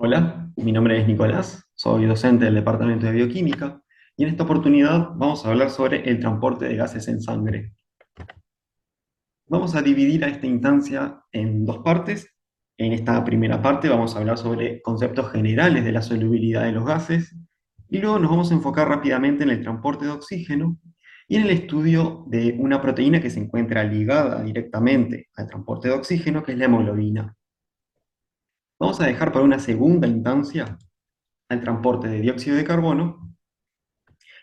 Hola, mi nombre es Nicolás, soy docente del Departamento de Bioquímica y en esta oportunidad vamos a hablar sobre el transporte de gases en sangre. Vamos a dividir a esta instancia en dos partes. En esta primera parte vamos a hablar sobre conceptos generales de la solubilidad de los gases y luego nos vamos a enfocar rápidamente en el transporte de oxígeno y en el estudio de una proteína que se encuentra ligada directamente al transporte de oxígeno, que es la hemoglobina. Vamos a dejar para una segunda instancia al transporte de dióxido de carbono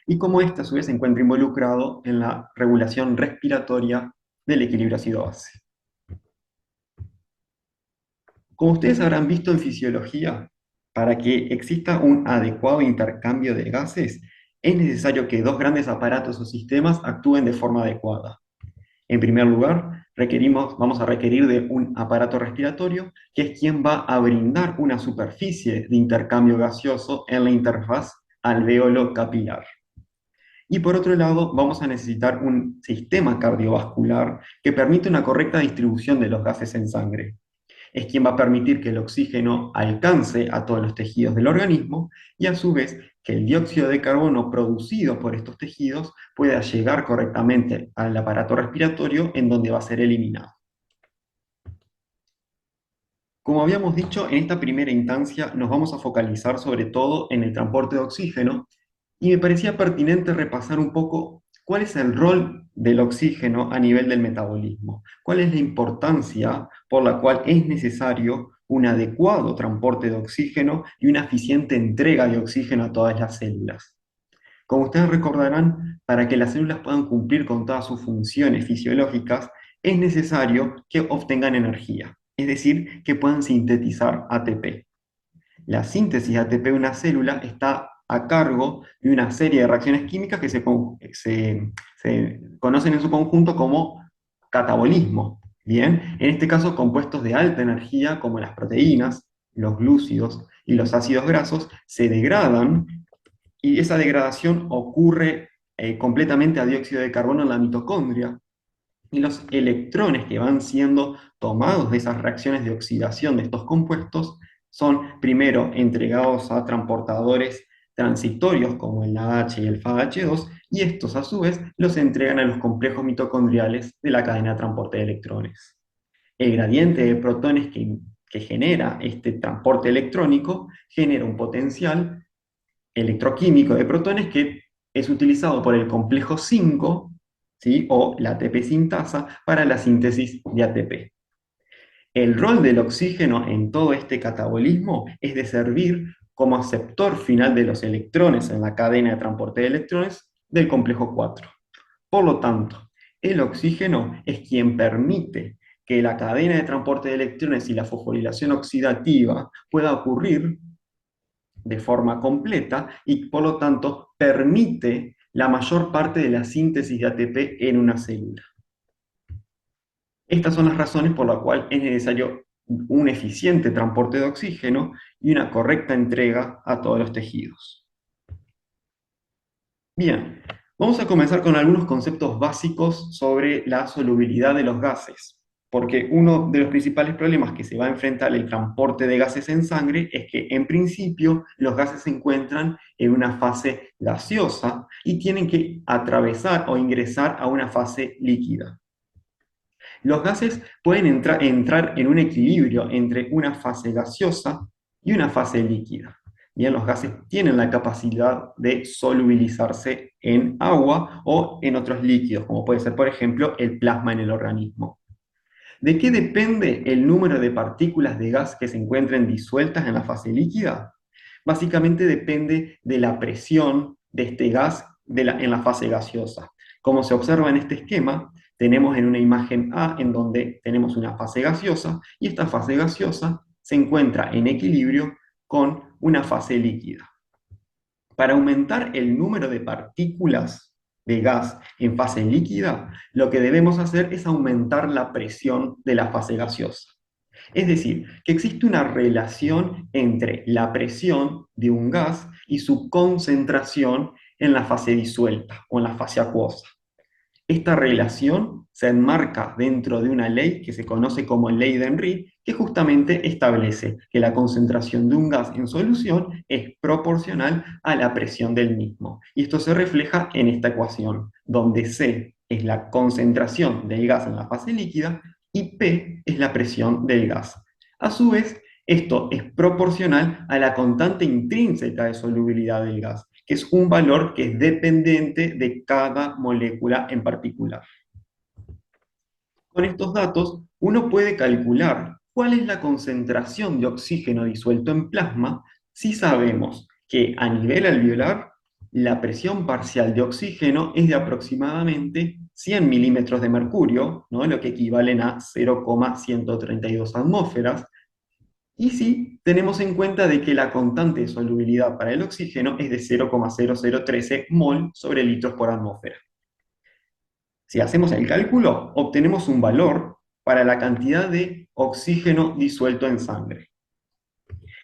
y cómo éste a su vez se encuentra involucrado en la regulación respiratoria del equilibrio ácido-base. Como ustedes habrán visto en fisiología, para que exista un adecuado intercambio de gases, es necesario que dos grandes aparatos o sistemas actúen de forma adecuada. En primer lugar, vamos a requerir de un aparato respiratorio, que es quien va a brindar una superficie de intercambio gaseoso en la interfaz alveolo capilar. Y por otro lado, vamos a necesitar un sistema cardiovascular que permite una correcta distribución de los gases en sangre. Es quien va a permitir que el oxígeno alcance a todos los tejidos del organismo y a su vez que el dióxido de carbono producido por estos tejidos pueda llegar correctamente al aparato respiratorio en donde va a ser eliminado. Como habíamos dicho, en esta primera instancia nos vamos a focalizar sobre todo en el transporte de oxígeno y me parecía pertinente repasar un poco cuál es el rol del oxígeno a nivel del metabolismo, cuál es la importancia por la cual es necesario un adecuado transporte de oxígeno y una eficiente entrega de oxígeno a todas las células. Como ustedes recordarán, para que las células puedan cumplir con todas sus funciones fisiológicas, es necesario que obtengan energía, es decir, que puedan sintetizar ATP. La síntesis de ATP de una célula está a cargo de una serie de reacciones químicas que se conocen en su conjunto como catabolismo. Bien, en este caso, compuestos de alta energía como las proteínas, los glúcidos y los ácidos grasos se degradan y esa degradación ocurre completamente a dióxido de carbono en la mitocondria. Y los electrones que van siendo tomados de esas reacciones de oxidación de estos compuestos son primero entregados a transportadores transitorios como el AH y el FAH2, y estos a su vez los entregan a los complejos mitocondriales de la cadena de transporte de electrones. El gradiente de protones que genera este transporte electrónico genera un potencial electroquímico de protones que es utilizado por el complejo 5, ¿sí? O la ATP sintasa para la síntesis de ATP. El rol del oxígeno en todo este catabolismo es de servir como aceptor final de los electrones en la cadena de transporte de electrones del complejo 4. Por lo tanto, el oxígeno es quien permite que la cadena de transporte de electrones y la fosforilación oxidativa pueda ocurrir de forma completa y por lo tanto permite la mayor parte de la síntesis de ATP en una célula. Estas son las razones por las cuales es necesario un eficiente transporte de oxígeno y una correcta entrega a todos los tejidos. Bien, vamos a comenzar con algunos conceptos básicos sobre la solubilidad de los gases, porque uno de los principales problemas que se va a enfrentar el transporte de gases en sangre es que en principio los gases se encuentran en una fase gaseosa y tienen que atravesar o ingresar a una fase líquida. Los gases pueden entrar en un equilibrio entre una fase gaseosa y una fase líquida. Bien, los gases tienen la capacidad de solubilizarse en agua o en otros líquidos, como puede ser, por ejemplo, el plasma en el organismo. ¿De qué depende el número de partículas de gas que se encuentren disueltas en la fase líquida? Básicamente depende de la presión de este gas en la fase gaseosa. Como se observa en este esquema, tenemos en una imagen A en donde tenemos una fase gaseosa y esta fase gaseosa se encuentra en equilibrio con una fase líquida. Para aumentar el número de partículas de gas en fase líquida, lo que debemos hacer es aumentar la presión de la fase gaseosa. Es decir, que existe una relación entre la presión de un gas y su concentración en la fase disuelta o en la fase acuosa. Esta relación se enmarca dentro de una ley que se conoce como ley de Henry, que justamente establece que la concentración de un gas en solución es proporcional a la presión del mismo. Y esto se refleja en esta ecuación, donde C es la concentración del gas en la fase líquida y P es la presión del gas. A su vez, esto es proporcional a la constante intrínseca de solubilidad del gas, que es un valor que es dependiente de cada molécula en particular. Con estos datos, uno puede calcular cuál es la concentración de oxígeno disuelto en plasma si sabemos que a nivel alveolar la presión parcial de oxígeno es de aproximadamente 100 milímetros de mercurio, ¿no? Lo que equivalen a 0,132 atmósferas, y si tenemos en cuenta de que la constante de solubilidad para el oxígeno es de 0,0013 mol sobre litros por atmósfera. Si hacemos el cálculo, obtenemos un valor para la cantidad de oxígeno disuelto en sangre.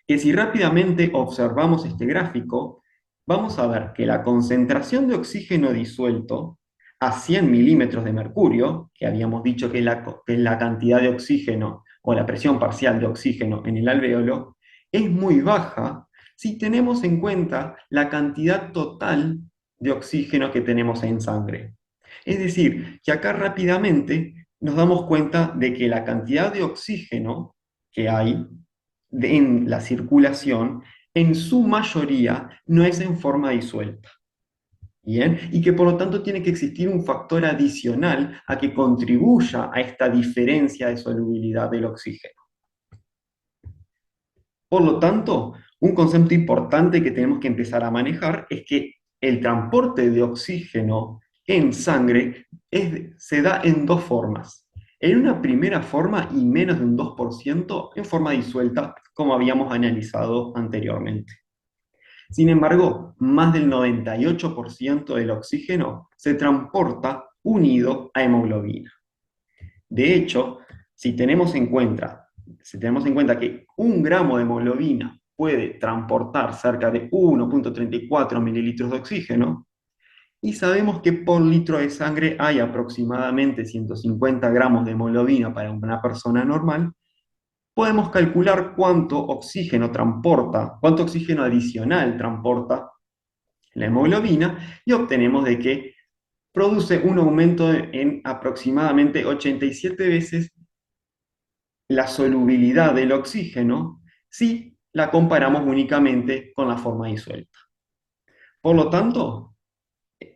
Que si rápidamente observamos este gráfico, vamos a ver que la concentración de oxígeno disuelto a 100 milímetros de mercurio, que habíamos dicho que es la cantidad de oxígeno o la presión parcial de oxígeno en el alvéolo, es muy baja si tenemos en cuenta la cantidad total de oxígeno que tenemos en sangre. Es decir, que acá rápidamente nos damos cuenta de que la cantidad de oxígeno que hay en la circulación, en su mayoría, no es en forma disuelta. ¿Bien? Y que por lo tanto tiene que existir un factor adicional a que contribuya a esta diferencia de solubilidad del oxígeno. Por lo tanto, un concepto importante que tenemos que empezar a manejar es que el transporte de oxígeno en sangre se da en dos formas. En una primera forma y menos de un 2% en forma disuelta, como habíamos analizado anteriormente. Sin embargo, más del 98% del oxígeno se transporta unido a hemoglobina. De hecho, si tenemos en cuenta que 1 gramo de hemoglobina puede transportar cerca de 1,34 mililitros de oxígeno, y sabemos que por litro de sangre hay aproximadamente 150 gramos de hemoglobina para una persona normal, podemos calcular cuánto oxígeno adicional transporta la hemoglobina y obtenemos de que produce un aumento en aproximadamente 87 veces la solubilidad del oxígeno si la comparamos únicamente con la forma disuelta. Por lo tanto,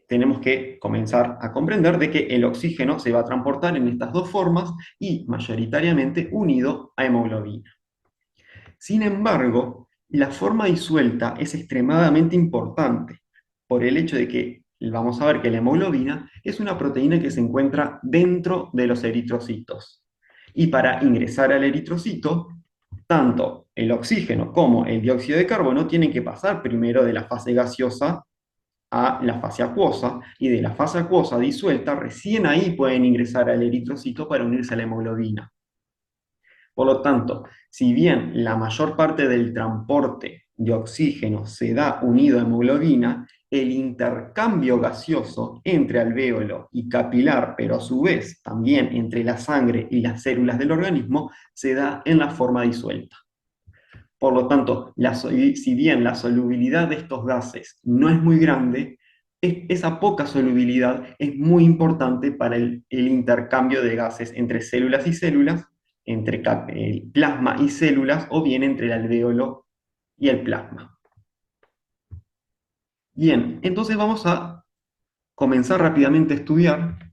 tenemos que comenzar a comprender de que el oxígeno se va a transportar en estas dos formas y mayoritariamente unido a hemoglobina. Sin embargo, la forma disuelta es extremadamente importante por el hecho de que vamos a ver que la hemoglobina es una proteína que se encuentra dentro de los eritrocitos. Y para ingresar al eritrocito, tanto el oxígeno como el dióxido de carbono tienen que pasar primero de la fase gaseosa a la fase acuosa, y de la fase acuosa disuelta, recién ahí pueden ingresar al eritrocito para unirse a la hemoglobina. Por lo tanto, si bien la mayor parte del transporte de oxígeno se da unido a hemoglobina, el intercambio gaseoso entre alvéolo y capilar, pero a su vez también entre la sangre y las células del organismo, se da en la forma disuelta. Por lo tanto, si bien la solubilidad de estos gases no es muy grande, esa poca solubilidad es muy importante para el intercambio de gases entre células y células, entre el plasma y células, o bien entre el alvéolo y el plasma. Bien, entonces vamos a comenzar rápidamente a estudiar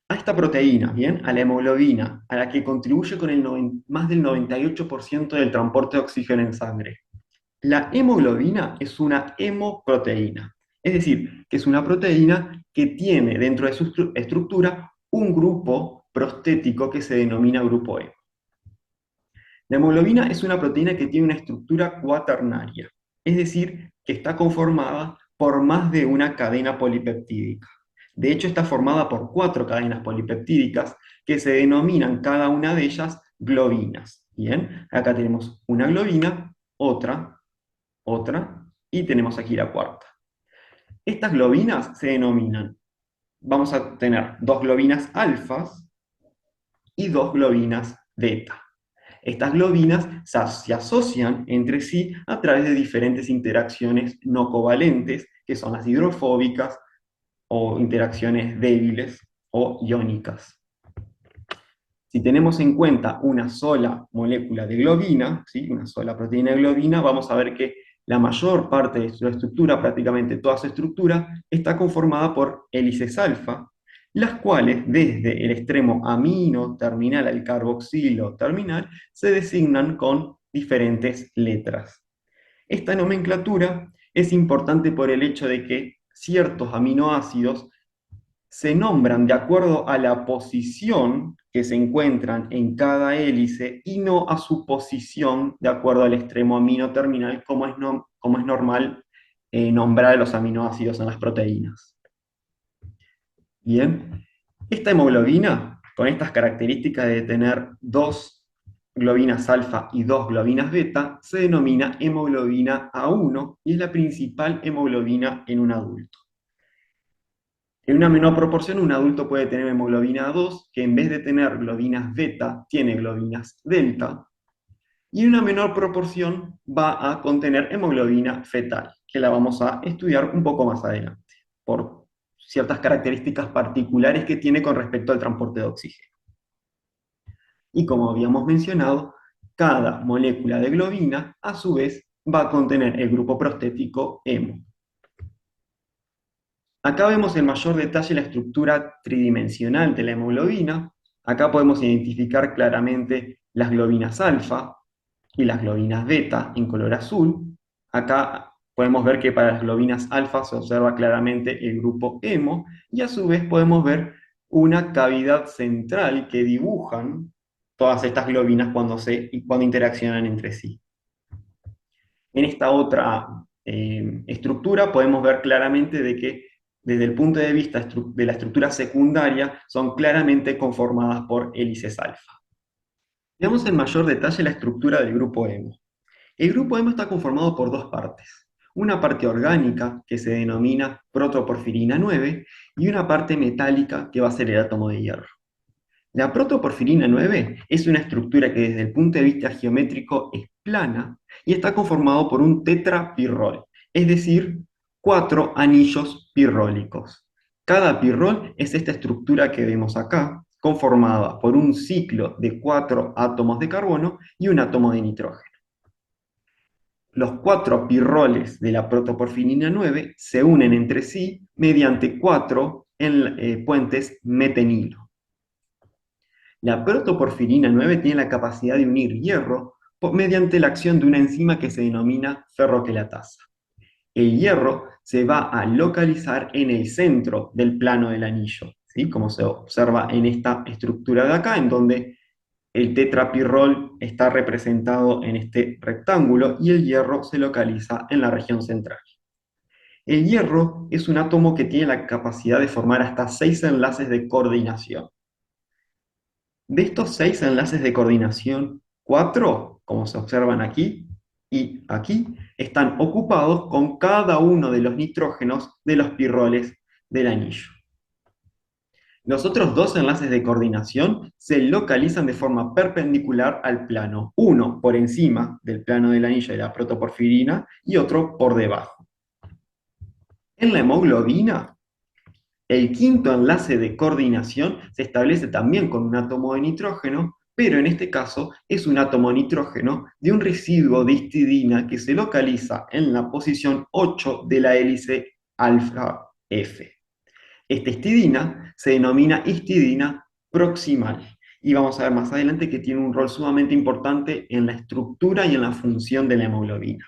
a esta proteína, ¿bien? A la hemoglobina, a la que contribuye con más del 98% del transporte de oxígeno en sangre. La hemoglobina es una hemoproteína, es decir, que es una proteína que tiene dentro de su estructura un grupo prostético que se denomina grupo E. La hemoglobina es una proteína que tiene una estructura cuaternaria, es decir, que está conformada por más de una cadena polipeptídica. De hecho, está formada por 4 cadenas polipeptídicas que se denominan cada una de ellas globinas. Bien, acá tenemos una globina, otra, y tenemos aquí la cuarta. Estas globinas se denominan vamos a tener dos globinas alfas y dos globinas beta. Estas globinas se asocian entre sí a través de diferentes interacciones no covalentes, que son las hidrofóbicas o interacciones débiles o iónicas. Si tenemos en cuenta una sola molécula de globina, ¿sí? Una sola proteína de globina, vamos a ver que la mayor parte de su estructura, prácticamente toda su estructura, está conformada por hélices alfa, las cuales desde el extremo amino terminal al carboxilo terminal se designan con diferentes letras. Esta nomenclatura es importante por el hecho de que ciertos aminoácidos se nombran de acuerdo a la posición que se encuentran en cada hélice y no a su posición de acuerdo al extremo amino terminal, como es normal nombrar a los aminoácidos en las proteínas. Bien, esta hemoglobina, con estas características de tener dos globinas alfa y dos globinas beta, se denomina hemoglobina A1 y es la principal hemoglobina en un adulto. En una menor proporción, un adulto puede tener hemoglobina A2, que en vez de tener globinas beta, tiene globinas delta, y en una menor proporción va a contener hemoglobina fetal, que la vamos a estudiar un poco más adelante, por ciertas características particulares que tiene con respecto al transporte de oxígeno. Y como habíamos mencionado, cada molécula de globina, a su vez, va a contener el grupo prostético hemo. Acá vemos en mayor detalle la estructura tridimensional de la hemoglobina. Acá podemos identificar claramente las globinas alfa y las globinas beta en color azul. Acá podemos ver que para las globinas alfa se observa claramente el grupo hemo y a su vez podemos ver una cavidad central que dibujan todas estas globinas cuando interaccionan entre sí. En esta otra estructura podemos ver claramente de que desde el punto de vista de la estructura secundaria son claramente conformadas por hélices alfa. Veamos en mayor detalle la estructura del grupo hemo. El grupo hemo está conformado por dos partes. Una parte orgánica, que se denomina protoporfirina 9, y una parte metálica, que va a ser el átomo de hierro. La protoporfirina 9 es una estructura que desde el punto de vista geométrico es plana y está conformado por un tetrapirrol, es decir, cuatro anillos pirrólicos. Cada pirrol es esta estructura que vemos acá, conformada por un ciclo de cuatro átomos de carbono y un átomo de nitrógeno. Los cuatro pirroles de la protoporfirina 9 se unen entre sí mediante cuatro puentes metenilo. La protoporfirina 9 tiene la capacidad de unir hierro mediante la acción de una enzima que se denomina ferroquelatasa. El hierro se va a localizar en el centro del plano del anillo, ¿sí? Como se observa en esta estructura de acá, en donde el tetrapirrol está representado en este rectángulo y el hierro se localiza en la región central. El hierro es un átomo que tiene la capacidad de formar hasta 6 enlaces de coordinación. De estos 6 enlaces de coordinación, 4, como se observan aquí y aquí, están ocupados con cada uno de los nitrógenos de los pirroles del anillo. Los otros dos enlaces de coordinación se localizan de forma perpendicular al plano, uno por encima del plano del anillo de la protoporfirina y otro por debajo. En la hemoglobina, el quinto enlace de coordinación se establece también con un átomo de nitrógeno, pero en este caso es un átomo de nitrógeno de un residuo de histidina que se localiza en la posición 8 de la hélice alfa F. Esta histidina se denomina histidina proximal y vamos a ver más adelante que tiene un rol sumamente importante en la estructura y en la función de la hemoglobina.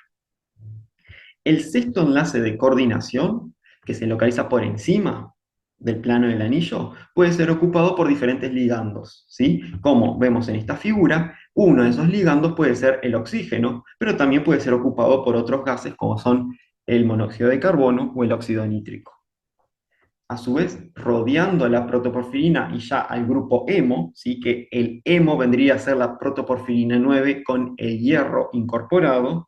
El sexto enlace de coordinación, que se localiza por encima del plano del anillo, puede ser ocupado por diferentes ligandos, ¿sí? Como vemos en esta figura, uno de esos ligandos puede ser el oxígeno, pero también puede ser ocupado por otros gases como son el monóxido de carbono o el óxido nítrico. A su vez, rodeando a la protoporfirina y ya al grupo hemo, ¿sí? Que el hemo vendría a ser la protoporfirina 9 con el hierro incorporado,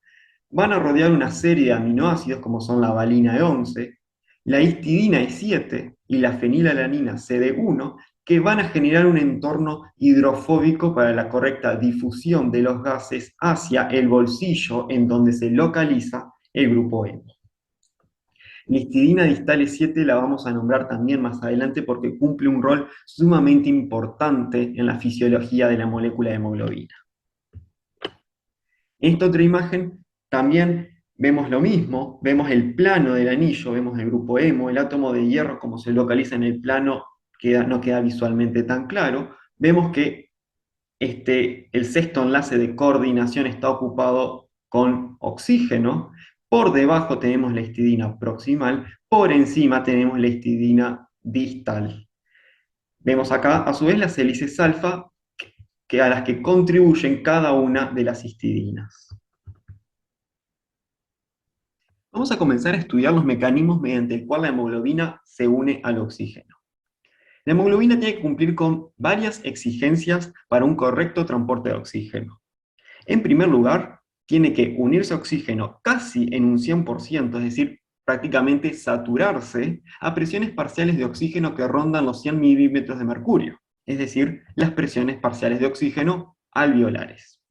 van a rodear una serie de aminoácidos como son la valina E11, la histidina E7 y la fenilalanina CD1, que van a generar un entorno hidrofóbico para la correcta difusión de los gases hacia el bolsillo en donde se localiza el grupo hemo. La histidina distal E7 la vamos a nombrar también más adelante porque cumple un rol sumamente importante en la fisiología de la molécula de hemoglobina. En esta otra imagen también vemos lo mismo, vemos el plano del anillo, vemos el grupo hemo, el átomo de hierro como se localiza en el plano no queda visualmente tan claro. Vemos que el sexto enlace de coordinación está ocupado con oxígeno, por debajo tenemos la histidina proximal, por encima tenemos la histidina distal. Vemos acá a su vez las hélices alfa a las que contribuyen cada una de las histidinas. Vamos a comenzar a estudiar los mecanismos mediante el cual la hemoglobina se une al oxígeno. La hemoglobina tiene que cumplir con varias exigencias para un correcto transporte de oxígeno. En primer lugar, tiene que unirse a oxígeno casi en un 100%, es decir, prácticamente saturarse a presiones parciales de oxígeno que rondan los 100 milímetros de mercurio, es decir, las presiones parciales de oxígeno alveolares.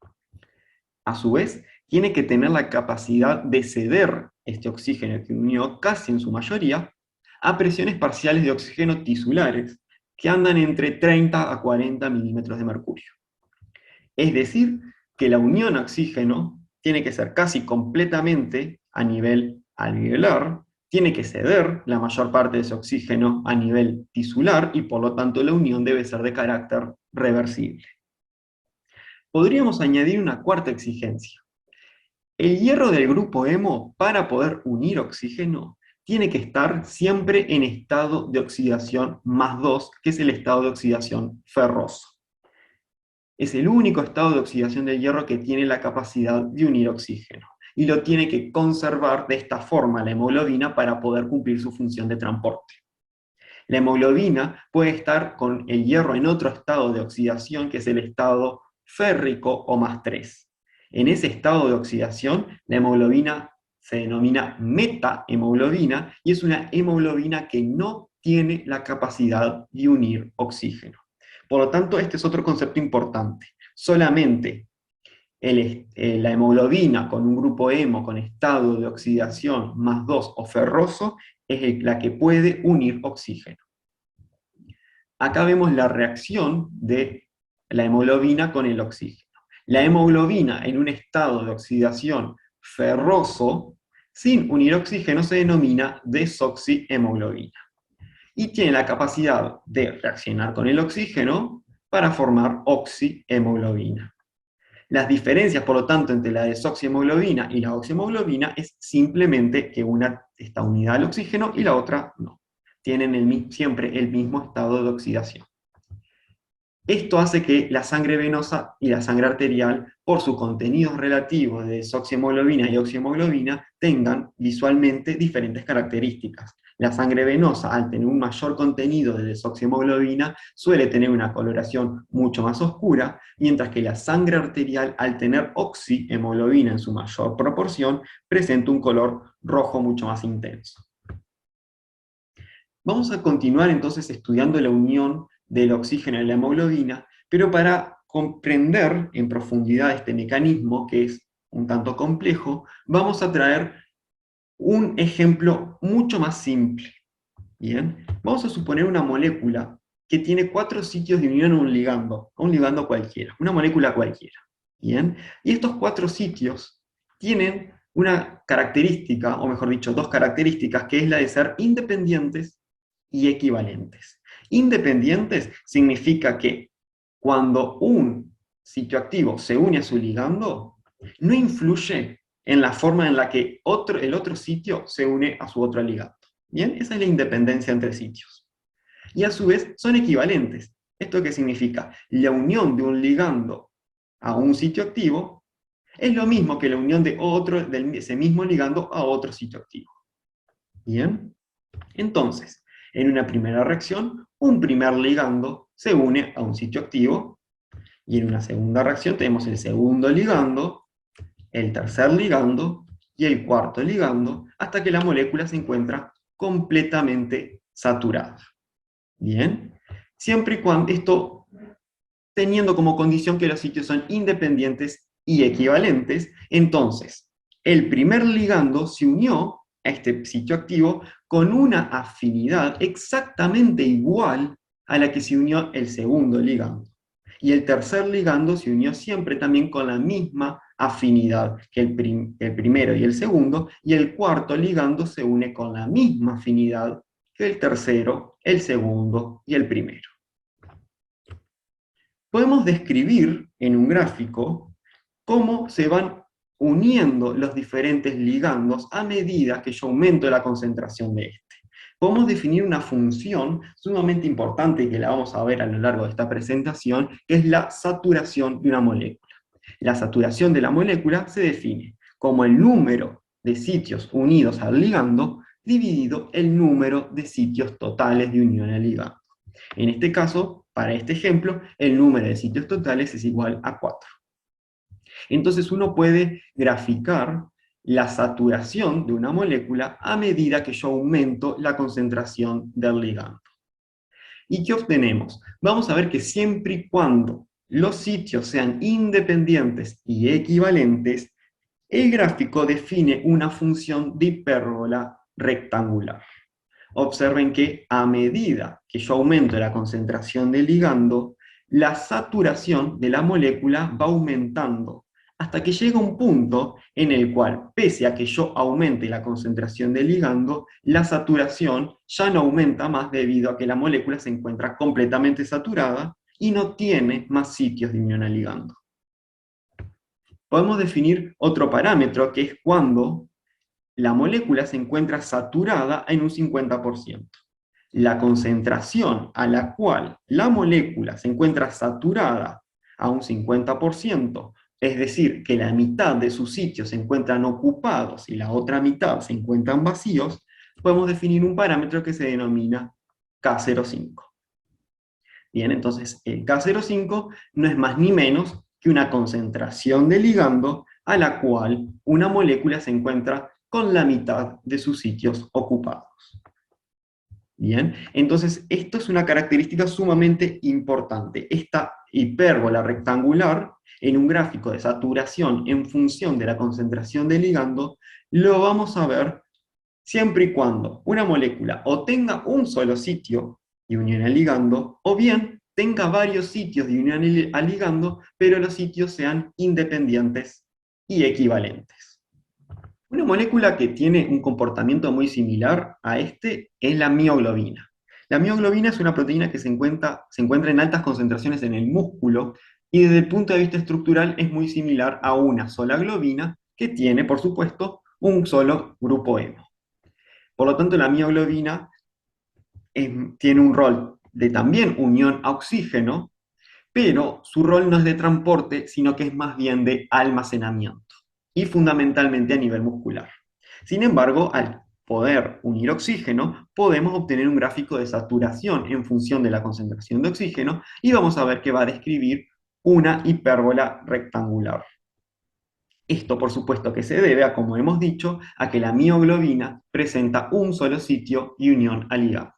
A su vez, tiene que tener la capacidad de ceder este oxígeno que unió casi en su mayoría a presiones parciales de oxígeno tisulares, que andan entre 30 a 40 milímetros de mercurio. Es decir, que la unión a oxígeno tiene que ser casi completamente a nivel alveolar, tiene que ceder la mayor parte de ese oxígeno a nivel tisular y por lo tanto la unión debe ser de carácter reversible. Podríamos añadir una cuarta exigencia. El hierro del grupo hemo, para poder unir oxígeno, tiene que estar siempre en estado de oxidación +2, que es el estado de oxidación ferroso. Es el único estado de oxidación del hierro que tiene la capacidad de unir oxígeno, y lo tiene que conservar de esta forma la hemoglobina para poder cumplir su función de transporte. La hemoglobina puede estar con el hierro en otro estado de oxidación, que es el estado férrico o +3. En ese estado de oxidación, la hemoglobina se denomina metahemoglobina y es una hemoglobina que no tiene la capacidad de unir oxígeno. Por lo tanto, este es otro concepto importante. Solamente la hemoglobina con un grupo hemo con estado de oxidación +2 o ferroso es la que puede unir oxígeno. Acá vemos la reacción de la hemoglobina con el oxígeno. La hemoglobina en un estado de oxidación ferroso, sin unir oxígeno, se denomina desoxihemoglobina. Y tiene la capacidad de reaccionar con el oxígeno para formar oxihemoglobina. Las diferencias, por lo tanto, entre la desoxihemoglobina y la oxihemoglobina es simplemente que una está unida al oxígeno y la otra no. Tienen siempre el mismo estado de oxidación. Esto hace que la sangre venosa y la sangre arterial, por su contenido relativo de desoxihemoglobina y oxihemoglobina, tengan visualmente diferentes características. La sangre venosa, al tener un mayor contenido de desoxihemoglobina, suele tener una coloración mucho más oscura, mientras que la sangre arterial, al tener oxihemoglobina en su mayor proporción, presenta un color rojo mucho más intenso. Vamos a continuar entonces estudiando la unión del oxígeno y la hemoglobina, pero para comprender en profundidad este mecanismo, que es un tanto complejo, vamos a traer un ejemplo mucho más simple. Bien, vamos a suponer una molécula que tiene 4 sitios de unión a un ligando cualquiera, una molécula cualquiera. Bien, y estos 4 sitios tienen una característica, o mejor dicho, 2 características, que es la de ser independientes y equivalentes. Independientes significa que cuando un sitio activo se une a su ligando, no influye en la forma en la que el otro sitio se une a su otro ligando. Bien, esa es la independencia entre sitios. Y a su vez son equivalentes. ¿Esto qué significa? La unión de un ligando a un sitio activo es lo mismo que la unión de ese mismo ligando a otro sitio activo. Bien, entonces, en una primera reacción, un primer ligando se une a un sitio activo, y en una segunda reacción tenemos el segundo ligando, el tercer ligando y el cuarto ligando, hasta que la molécula se encuentra completamente saturados. Bien, siempre y cuando esto teniendo como condición que los sitios son independientes y equivalentes, entonces el primer ligando se unió a este sitio activo con una afinidad exactamente igual a la que se unió el segundo ligando. Y el tercer ligando se unió siempre también con la misma afinidad que el primero y el segundo, y el cuarto ligando se une con la misma afinidad que el tercero, el segundo y el primero. Podemos describir en un gráfico cómo se van uniendo los diferentes ligandos a medida que yo aumento la concentración de este. Podemos definir una función sumamente importante y que la vamos a ver a lo largo de esta presentación, que es la saturación de una molécula. La saturación de la molécula se define como el número de sitios unidos al ligando dividido el número de sitios totales de unión al ligando. En este caso, para este ejemplo, el número de sitios totales es igual a 4. Entonces uno puede graficar la saturación de una molécula a medida que yo aumento la concentración del ligando. ¿Y qué obtenemos? Vamos a ver que siempre y cuando los sitios sean independientes y equivalentes, el gráfico define una función de hipérbola rectangular. Observen que a medida que yo aumento la concentración del ligando, la saturación de la molécula va aumentando, hasta que llega un punto en el cual, pese a que yo aumente la concentración del ligando, la saturación ya no aumenta más debido a que la molécula se encuentra completamente saturada y no tiene más sitios de unión al ligando. Podemos definir otro parámetro, que es cuando la molécula se encuentra saturada en un 50%. La concentración a la cual la molécula se encuentra saturada a un 50%, es decir, que la mitad de sus sitios se encuentran ocupados y la otra mitad se encuentran vacíos, podemos definir un parámetro que se denomina K05. Bien, entonces el K05 no es más ni menos que una concentración de ligando a la cual una molécula se encuentra con la mitad de sus sitios ocupados. Bien, entonces esto es una característica sumamente importante. Esta hipérbola rectangular, en un gráfico de saturación en función de la concentración de ligando, lo vamos a ver siempre y cuando una molécula o tenga un solo sitio de unión al ligando, o bien tenga varios sitios de unión al ligando, pero los sitios sean independientes y equivalentes. Una molécula que tiene un comportamiento muy similar a este es la mioglobina. La mioglobina es una proteína que se encuentra en altas concentraciones en el músculo y desde el punto de vista estructural es muy similar a una sola globina que tiene, por supuesto, un solo grupo hemo. Por lo tanto, la mioglobina tiene un rol de también unión a oxígeno, pero su rol no es de transporte, sino que es más bien de almacenamiento, y fundamentalmente a nivel muscular. Sin embargo, al poder unir oxígeno, podemos obtener un gráfico de saturación en función de la concentración de oxígeno, y vamos a ver que va a describir una hipérbola rectangular. Esto, por supuesto, que se debe a, como hemos dicho, a que la mioglobina presenta un solo sitio y unión al ligando.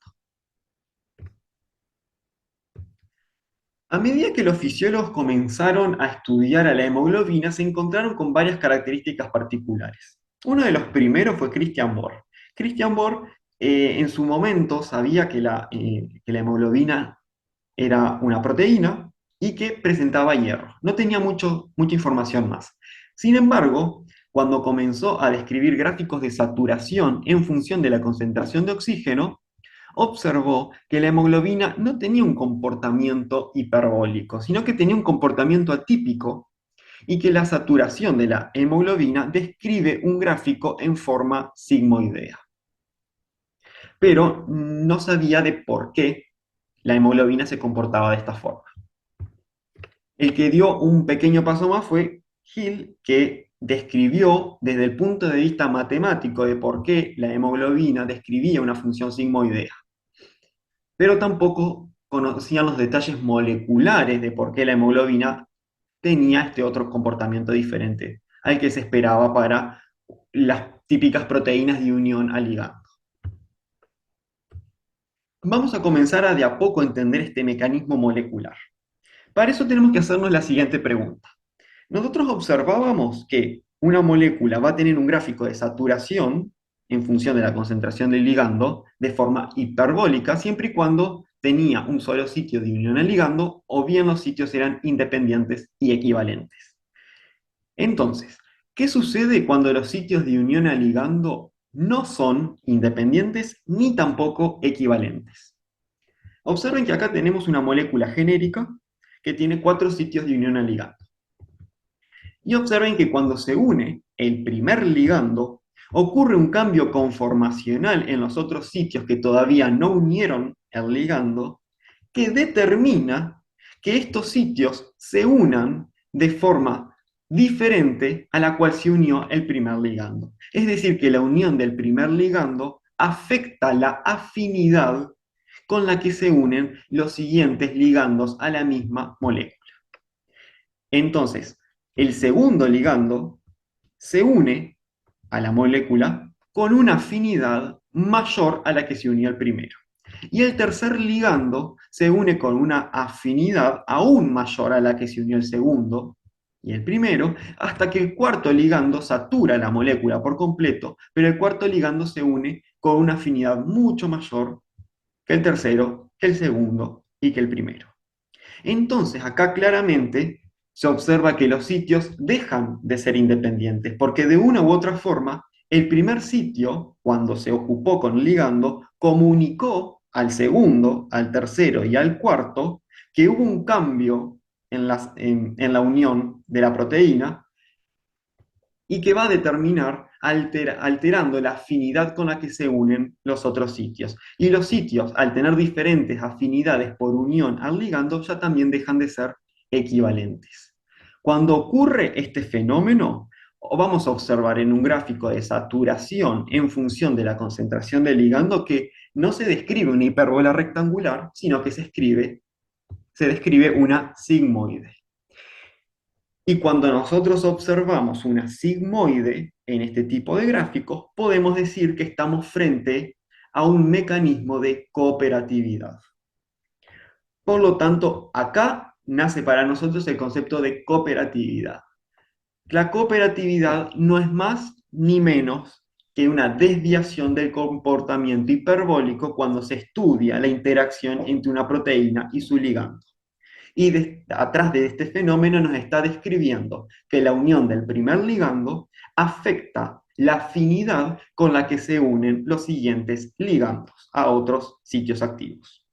A medida que los fisiólogos comenzaron a estudiar a la hemoglobina, se encontraron con varias características particulares. Uno de los primeros fue Christian Bohr. Christian Bohr en su momento sabía que la hemoglobina era una proteína y que presentaba hierro. No tenía mucha información más. Sin embargo, cuando comenzó a describir gráficos de saturación en función de la concentración de oxígeno, observó que la hemoglobina no tenía un comportamiento hiperbólico, sino que tenía un comportamiento atípico y que la saturación de la hemoglobina describe un gráfico en forma sigmoidea. Pero no sabía de por qué la hemoglobina se comportaba de esta forma. El que dio un pequeño paso más fue Hill, que describió desde el punto de vista matemático de por qué la hemoglobina describía una función sigmoidea. Pero tampoco conocían los detalles moleculares de por qué la hemoglobina tenía este otro comportamiento diferente al que se esperaba para las típicas proteínas de unión al ligando. Vamos a comenzar a de a poco entender este mecanismo molecular. Para eso tenemos que hacernos la siguiente pregunta. Nosotros observábamos que una molécula va a tener un gráfico de saturación en función de la concentración del ligando de forma hiperbólica, siempre y cuando tenía un solo sitio de unión al ligando o bien los sitios eran independientes y equivalentes. Entonces, ¿qué sucede cuando los sitios de unión al ligando no son independientes ni tampoco equivalentes? Observen que acá tenemos una molécula genérica que tiene 4 sitios de unión al ligando. Y observen que cuando se une el primer ligando, ocurre un cambio conformacional en los otros sitios que todavía no unieron el ligando, que determina que estos sitios se unan de forma diferente a la cual se unió el primer ligando. Es decir, que la unión del primer ligando afecta la afinidad con la que se unen los siguientes ligandos a la misma molécula. Entonces, el segundo ligando se une a la molécula con una afinidad mayor a la que se unió el primero. Y el tercer ligando se une con una afinidad aún mayor a la que se unió el segundo y el primero, hasta que el cuarto ligando satura la molécula por completo, pero el cuarto ligando se une con una afinidad mucho mayor que el tercero, que el segundo y que el primero. Entonces, acá claramente se observa que los sitios dejan de ser independientes, porque de una u otra forma, el primer sitio, cuando se ocupó con el ligando, comunicó al segundo, al tercero y al cuarto que hubo un cambio en la unión de la proteína y que va a determinar alterando la afinidad con la que se unen los otros sitios. Y los sitios, al tener diferentes afinidades por unión al ligando, ya también dejan de ser equivalentes. Cuando ocurre este fenómeno, vamos a observar en un gráfico de saturación en función de la concentración del ligando que no se describe una hipérbola rectangular, sino que se describe una sigmoide. Y cuando nosotros observamos una sigmoide en este tipo de gráficos, podemos decir que estamos frente a un mecanismo de cooperatividad. Por lo tanto, acá nace para nosotros el concepto de cooperatividad. La cooperatividad no es más ni menos que una desviación del comportamiento hiperbólico cuando se estudia la interacción entre una proteína y su ligando. Y atrás de este fenómeno nos está describiendo que la unión del primer ligando afecta la afinidad con la que se unen los siguientes ligandos a otros sitios activos.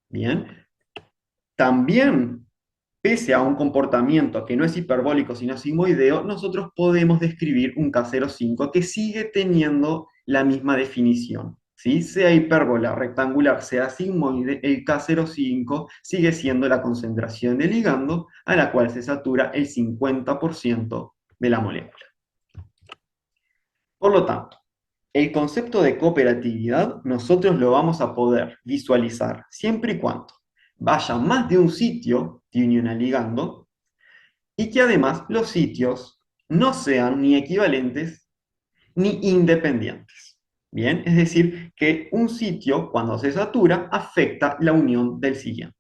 Bien, también, pese a un comportamiento que no es hiperbólico sino sigmoideo, nosotros podemos describir un K05 que sigue teniendo la misma definición. ¿Sí? Sea hipérbola rectangular, sea sigmoide, el K05 sigue siendo la concentración de ligando a la cual se satura el 50% de la molécula. Por lo tanto, el concepto de cooperatividad nosotros lo vamos a poder visualizar siempre y cuando vaya más de un sitio de unión al ligando y que además los sitios no sean ni equivalentes ni independientes. Bien, es decir, que un sitio cuando se satura afecta la unión del siguiente.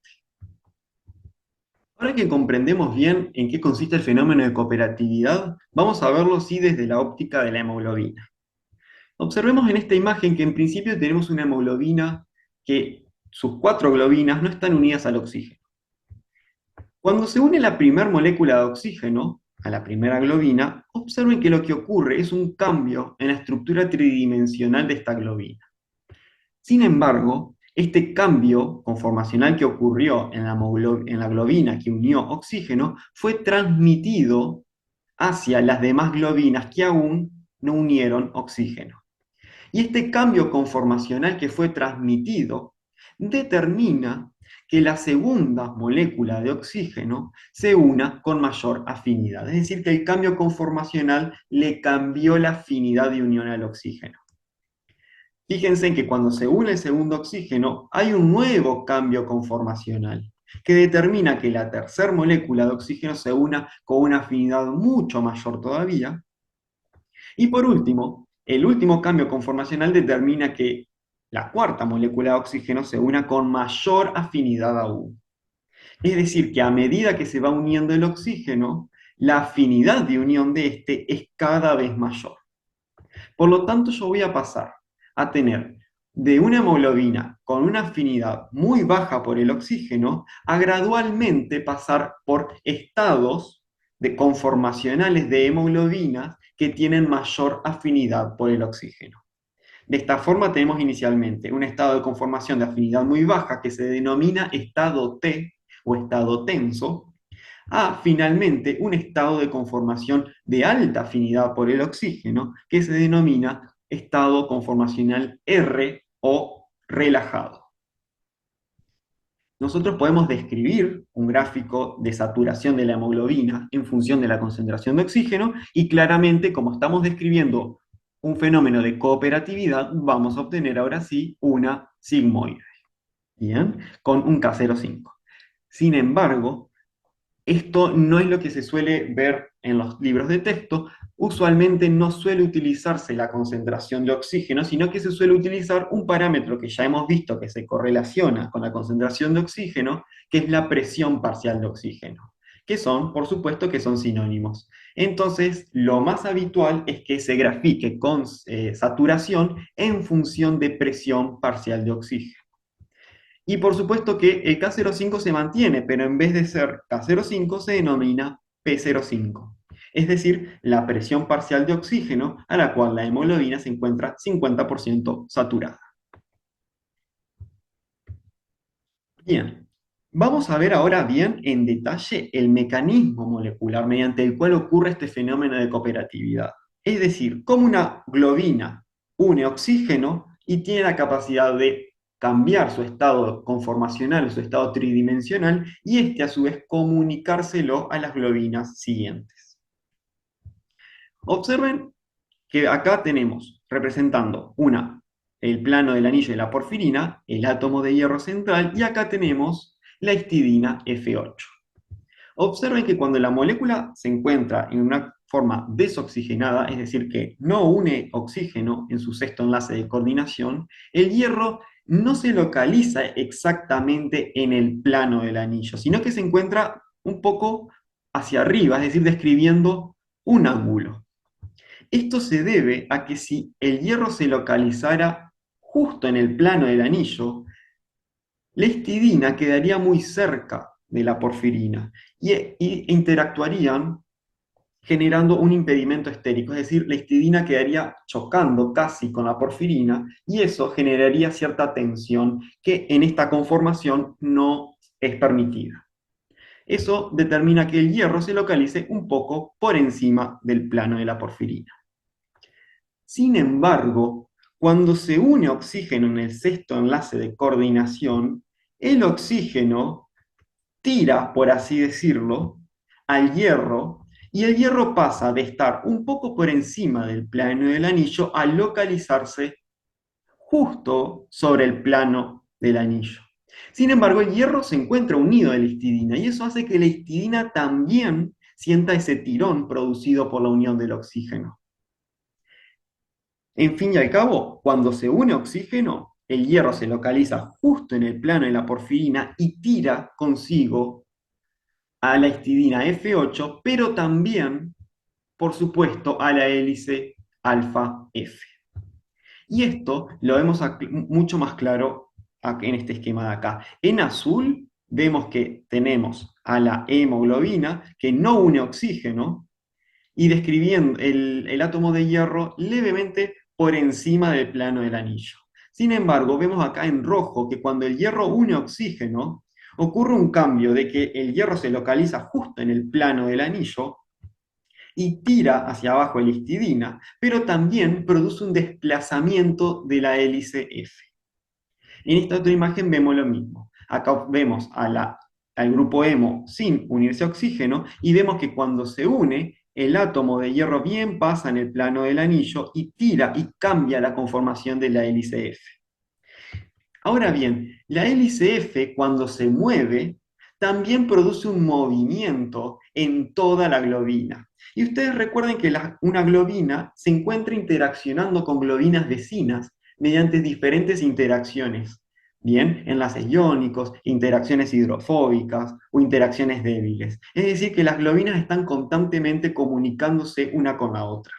Ahora que comprendemos bien en qué consiste el fenómeno de cooperatividad, vamos a verlo sí desde la óptica de la hemoglobina. Observemos en esta imagen que en principio tenemos una hemoglobina que sus 4 globinas no están unidas al oxígeno. Cuando se une la primera molécula de oxígeno a la primera globina, observen que lo que ocurre es un cambio en la estructura tridimensional de esta globina. Sin embargo, este cambio conformacional que ocurrió en la globina que unió oxígeno fue transmitido hacia las demás globinas que aún no unieron oxígeno. Y este cambio conformacional que fue transmitido determina que la segunda molécula de oxígeno se una con mayor afinidad. Es decir, que el cambio conformacional le cambió la afinidad de unión al oxígeno. Fíjense en que cuando se une el segundo oxígeno hay un nuevo cambio conformacional que determina que la tercera molécula de oxígeno se una con una afinidad mucho mayor todavía. Y por último, el último cambio conformacional determina que la cuarta molécula de oxígeno se una con mayor afinidad aún. Es decir, que a medida que se va uniendo el oxígeno, la afinidad de unión de este es cada vez mayor. Por lo tanto, yo voy a pasar a tener de una hemoglobina con una afinidad muy baja por el oxígeno a gradualmente pasar por estados conformacionales de hemoglobinas que tienen mayor afinidad por el oxígeno. De esta forma tenemos inicialmente un estado de conformación de afinidad muy baja que se denomina estado T o estado tenso, a finalmente un estado de conformación de alta afinidad por el oxígeno que se denomina estado conformacional R o relajado. Nosotros podemos describir un gráfico de saturación de la hemoglobina en función de la concentración de oxígeno y claramente, como estamos describiendo un fenómeno de cooperatividad, vamos a obtener ahora sí una sigmoide, ¿bien? Con un K05. Sin embargo, esto no es lo que se suele ver en los libros de texto. Usualmente no suele utilizarse la concentración de oxígeno, sino que se suele utilizar un parámetro que ya hemos visto que se correlaciona con la concentración de oxígeno, que es la presión parcial de oxígeno, que son, por supuesto, que son sinónimos. Entonces, lo más habitual es que se grafique con saturación en función de presión parcial de oxígeno. Y por supuesto que el K05 se mantiene, pero en vez de ser K05 se denomina P05. Es decir, la presión parcial de oxígeno a la cual la hemoglobina se encuentra 50% saturada. Bien, vamos a ver ahora bien en detalle el mecanismo molecular mediante el cual ocurre este fenómeno de cooperatividad. Es decir, cómo una globina une oxígeno y tiene la capacidad de cambiar su estado conformacional, su estado tridimensional, y este a su vez comunicárselo a las globinas siguientes. Observen que acá tenemos representando el plano del anillo de la porfirina, el átomo de hierro central, y acá tenemos la histidina F8. Observen que cuando la molécula se encuentra en una forma desoxigenada, es decir, que no une oxígeno en su sexto enlace de coordinación, el hierro no se localiza exactamente en el plano del anillo, sino que se encuentra un poco hacia arriba, es decir, describiendo un ángulo. Esto se debe a que si el hierro se localizara justo en el plano del anillo, la histidina quedaría muy cerca de la porfirina y interactuarían generando un impedimento estérico, es decir, la histidina quedaría chocando casi con la porfirina y eso generaría cierta tensión que en esta conformación no es permitida. Eso determina que el hierro se localice un poco por encima del plano de la porfirina. Sin embargo, cuando se une oxígeno en el sexto enlace de coordinación, el oxígeno tira, por así decirlo, al hierro, y el hierro pasa de estar un poco por encima del plano del anillo a localizarse justo sobre el plano del anillo. Sin embargo, el hierro se encuentra unido a la histidina y eso hace que la histidina también sienta ese tirón producido por la unión del oxígeno. En fin y al cabo, cuando se une oxígeno, el hierro se localiza justo en el plano de la porfirina y tira consigo a la histidina F8, pero también, por supuesto, a la hélice alfa F. Y esto lo vemos mucho más claro en este esquema de acá. En azul vemos que tenemos a la hemoglobina que no une oxígeno y describiendo el átomo de hierro levemente por encima del plano del anillo. Sin embargo, vemos acá en rojo que cuando el hierro une oxígeno, ocurre un cambio de que el hierro se localiza justo en el plano del anillo y tira hacia abajo la histidina, pero también produce un desplazamiento de la hélice F. En esta otra imagen vemos lo mismo. Acá vemos al grupo hemo sin unirse a oxígeno y vemos que cuando se une, el átomo de hierro bien pasa en el plano del anillo y tira y cambia la conformación de la hélice F. Ahora bien, la hélice F cuando se mueve también produce un movimiento en toda la globina. Y ustedes recuerden que una globina se encuentra interaccionando con globinas vecinas, mediante diferentes interacciones, bien, enlaces iónicos, interacciones hidrofóbicas o interacciones débiles. Es decir, que las globinas están constantemente comunicándose una con la otra.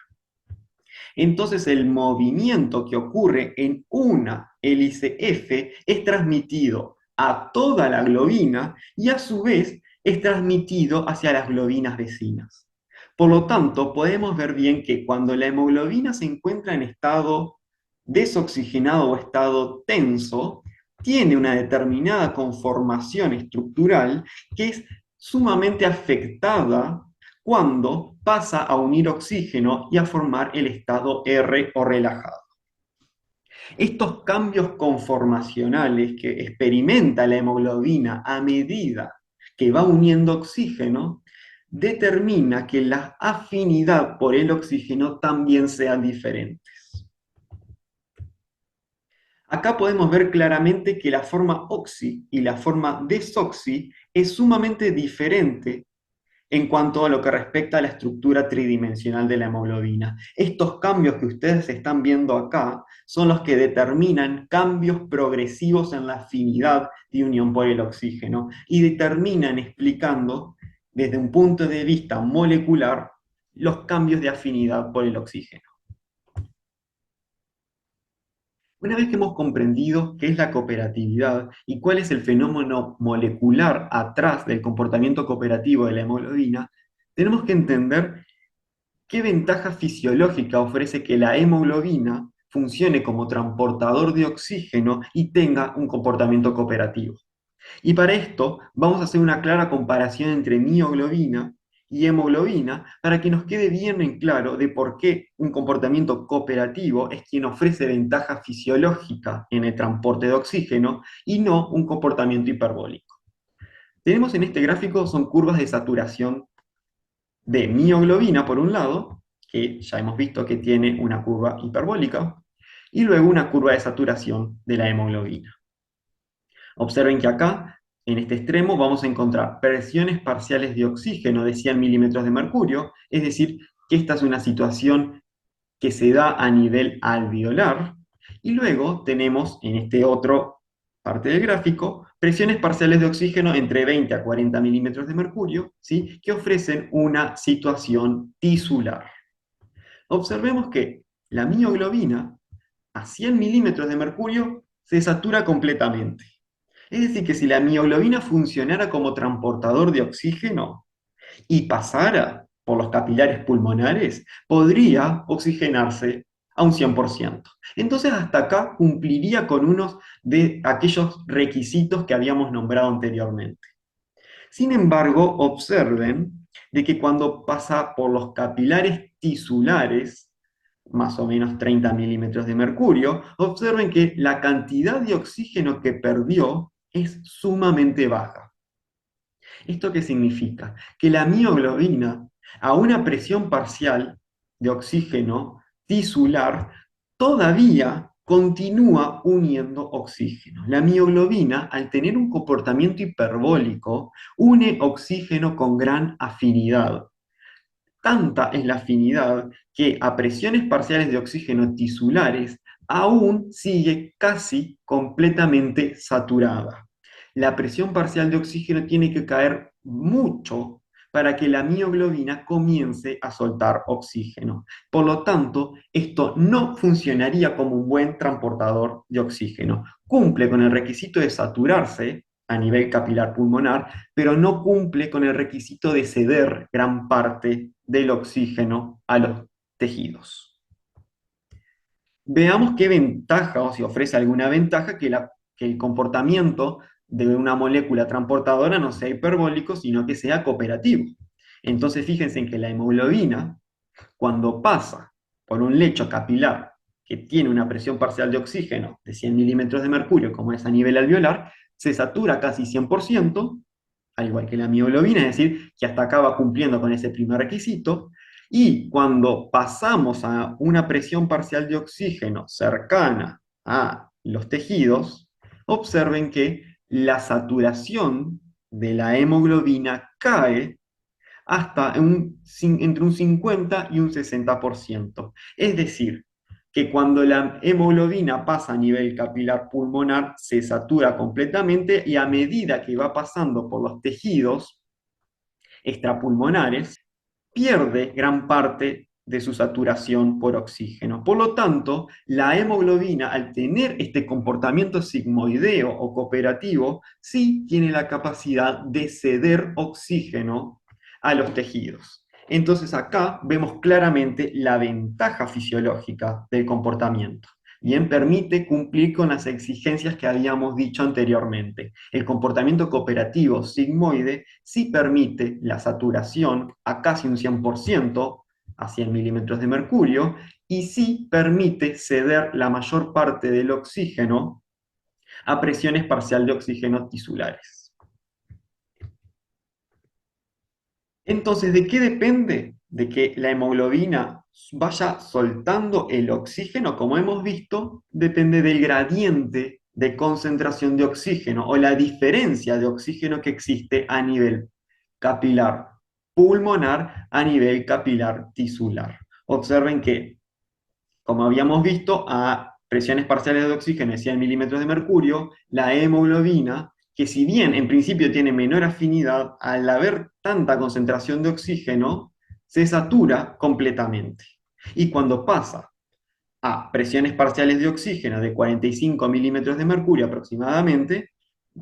Entonces el movimiento que ocurre en una hélice F es transmitido a toda la globina y a su vez es transmitido hacia las globinas vecinas. Por lo tanto, podemos ver bien que cuando la hemoglobina se encuentra en estado desoxigenado o estado tenso, tiene una determinada conformación estructural que es sumamente afectada cuando pasa a unir oxígeno y a formar el estado R o relajado. Estos cambios conformacionales que experimenta la hemoglobina a medida que va uniendo oxígeno determina que la afinidad por el oxígeno también sea diferente. Acá podemos ver claramente que la forma oxi y la forma desoxi es sumamente diferente en cuanto a lo que respecta a la estructura tridimensional de la hemoglobina. Estos cambios que ustedes están viendo acá son los que determinan cambios progresivos en la afinidad de unión por el oxígeno y determinan explicando desde un punto de vista molecular los cambios de afinidad por el oxígeno. Una vez que hemos comprendido qué es la cooperatividad y cuál es el fenómeno molecular atrás del comportamiento cooperativo de la hemoglobina, tenemos que entender qué ventaja fisiológica ofrece que la hemoglobina funcione como transportador de oxígeno y tenga un comportamiento cooperativo. Y para esto vamos a hacer una clara comparación entre mioglobina y hemoglobina para que nos quede bien en claro de por qué un comportamiento cooperativo es quien ofrece ventaja fisiológica en el transporte de oxígeno y no un comportamiento hiperbólico. Tenemos en este gráfico son curvas de saturación de mioglobina por un lado, que ya hemos visto que tiene una curva hiperbólica, y luego una curva de saturación de la hemoglobina. Observen que acá, en este extremo, vamos a encontrar presiones parciales de oxígeno de 100 milímetros de mercurio, es decir, que esta es una situación que se da a nivel alveolar, y luego tenemos en este otro parte del gráfico presiones parciales de oxígeno entre 20 a 40 milímetros de mercurio, ¿sí? Que ofrecen una situación tisular. Observemos que la mioglobina a 100 milímetros de mercurio se satura completamente. Es decir, que si la mioglobina funcionara como transportador de oxígeno y pasara por los capilares pulmonares, podría oxigenarse a un 100%. Entonces, hasta acá cumpliría con unos de aquellos requisitos que habíamos nombrado anteriormente. Sin embargo, observen de que cuando pasa por los capilares tisulares, más o menos 30 milímetros de mercurio, observen que la cantidad de oxígeno que perdió es sumamente baja. ¿Esto qué significa? Que la mioglobina, a una presión parcial de oxígeno tisular, todavía continúa uniendo oxígeno. La mioglobina, al tener un comportamiento hiperbólico, une oxígeno con gran afinidad. Tanta es la afinidad que a presiones parciales de oxígeno tisulares aún sigue casi completamente saturada. La presión parcial de oxígeno tiene que caer mucho para que la mioglobina comience a soltar oxígeno. Por lo tanto, esto no funcionaría como un buen transportador de oxígeno. Cumple con el requisito de saturarse a nivel capilar pulmonar, pero no cumple con el requisito de ceder gran parte del oxígeno a los tejidos. Veamos qué ventaja o si ofrece alguna ventaja que el comportamiento de una molécula transportadora no sea hiperbólico, sino que sea cooperativo. Entonces fíjense en que la hemoglobina, cuando pasa por un lecho capilar que tiene una presión parcial de oxígeno de 100 milímetros de mercurio, como es a nivel alveolar, se satura casi 100%, al igual que la mioglobina, es decir, que hasta acá va cumpliendo con ese primer requisito, y cuando pasamos a una presión parcial de oxígeno cercana a los tejidos, observen que la saturación de la hemoglobina cae hasta entre un 50 y un 60%. Es decir, que cuando la hemoglobina pasa a nivel capilar pulmonar se satura completamente y a medida que va pasando por los tejidos extrapulmonares, pierde gran parte de su saturación por oxígeno. Por lo tanto, la hemoglobina, al tener este comportamiento sigmoideo o cooperativo, sí tiene la capacidad de ceder oxígeno a los tejidos. Entonces acá vemos claramente la ventaja fisiológica del comportamiento. Bien, permite cumplir con las exigencias que habíamos dicho anteriormente. El comportamiento cooperativo sigmoide sí permite la saturación a casi un 100%, a 100 milímetros de mercurio, y sí permite ceder la mayor parte del oxígeno a presiones parcial de oxígeno tisulares. Entonces, ¿de qué depende? De que la hemoglobina vaya soltando el oxígeno, como hemos visto, depende del gradiente de concentración de oxígeno o la diferencia de oxígeno que existe a nivel capilar pulmonar, a nivel capilar tisular. Observen que, como habíamos visto, a presiones parciales de oxígeno de 100 milímetros de mercurio, la hemoglobina, que si bien en principio tiene menor afinidad, al haber tanta concentración de oxígeno, se satura completamente. Y cuando pasa a presiones parciales de oxígeno de 45 milímetros de mercurio aproximadamente,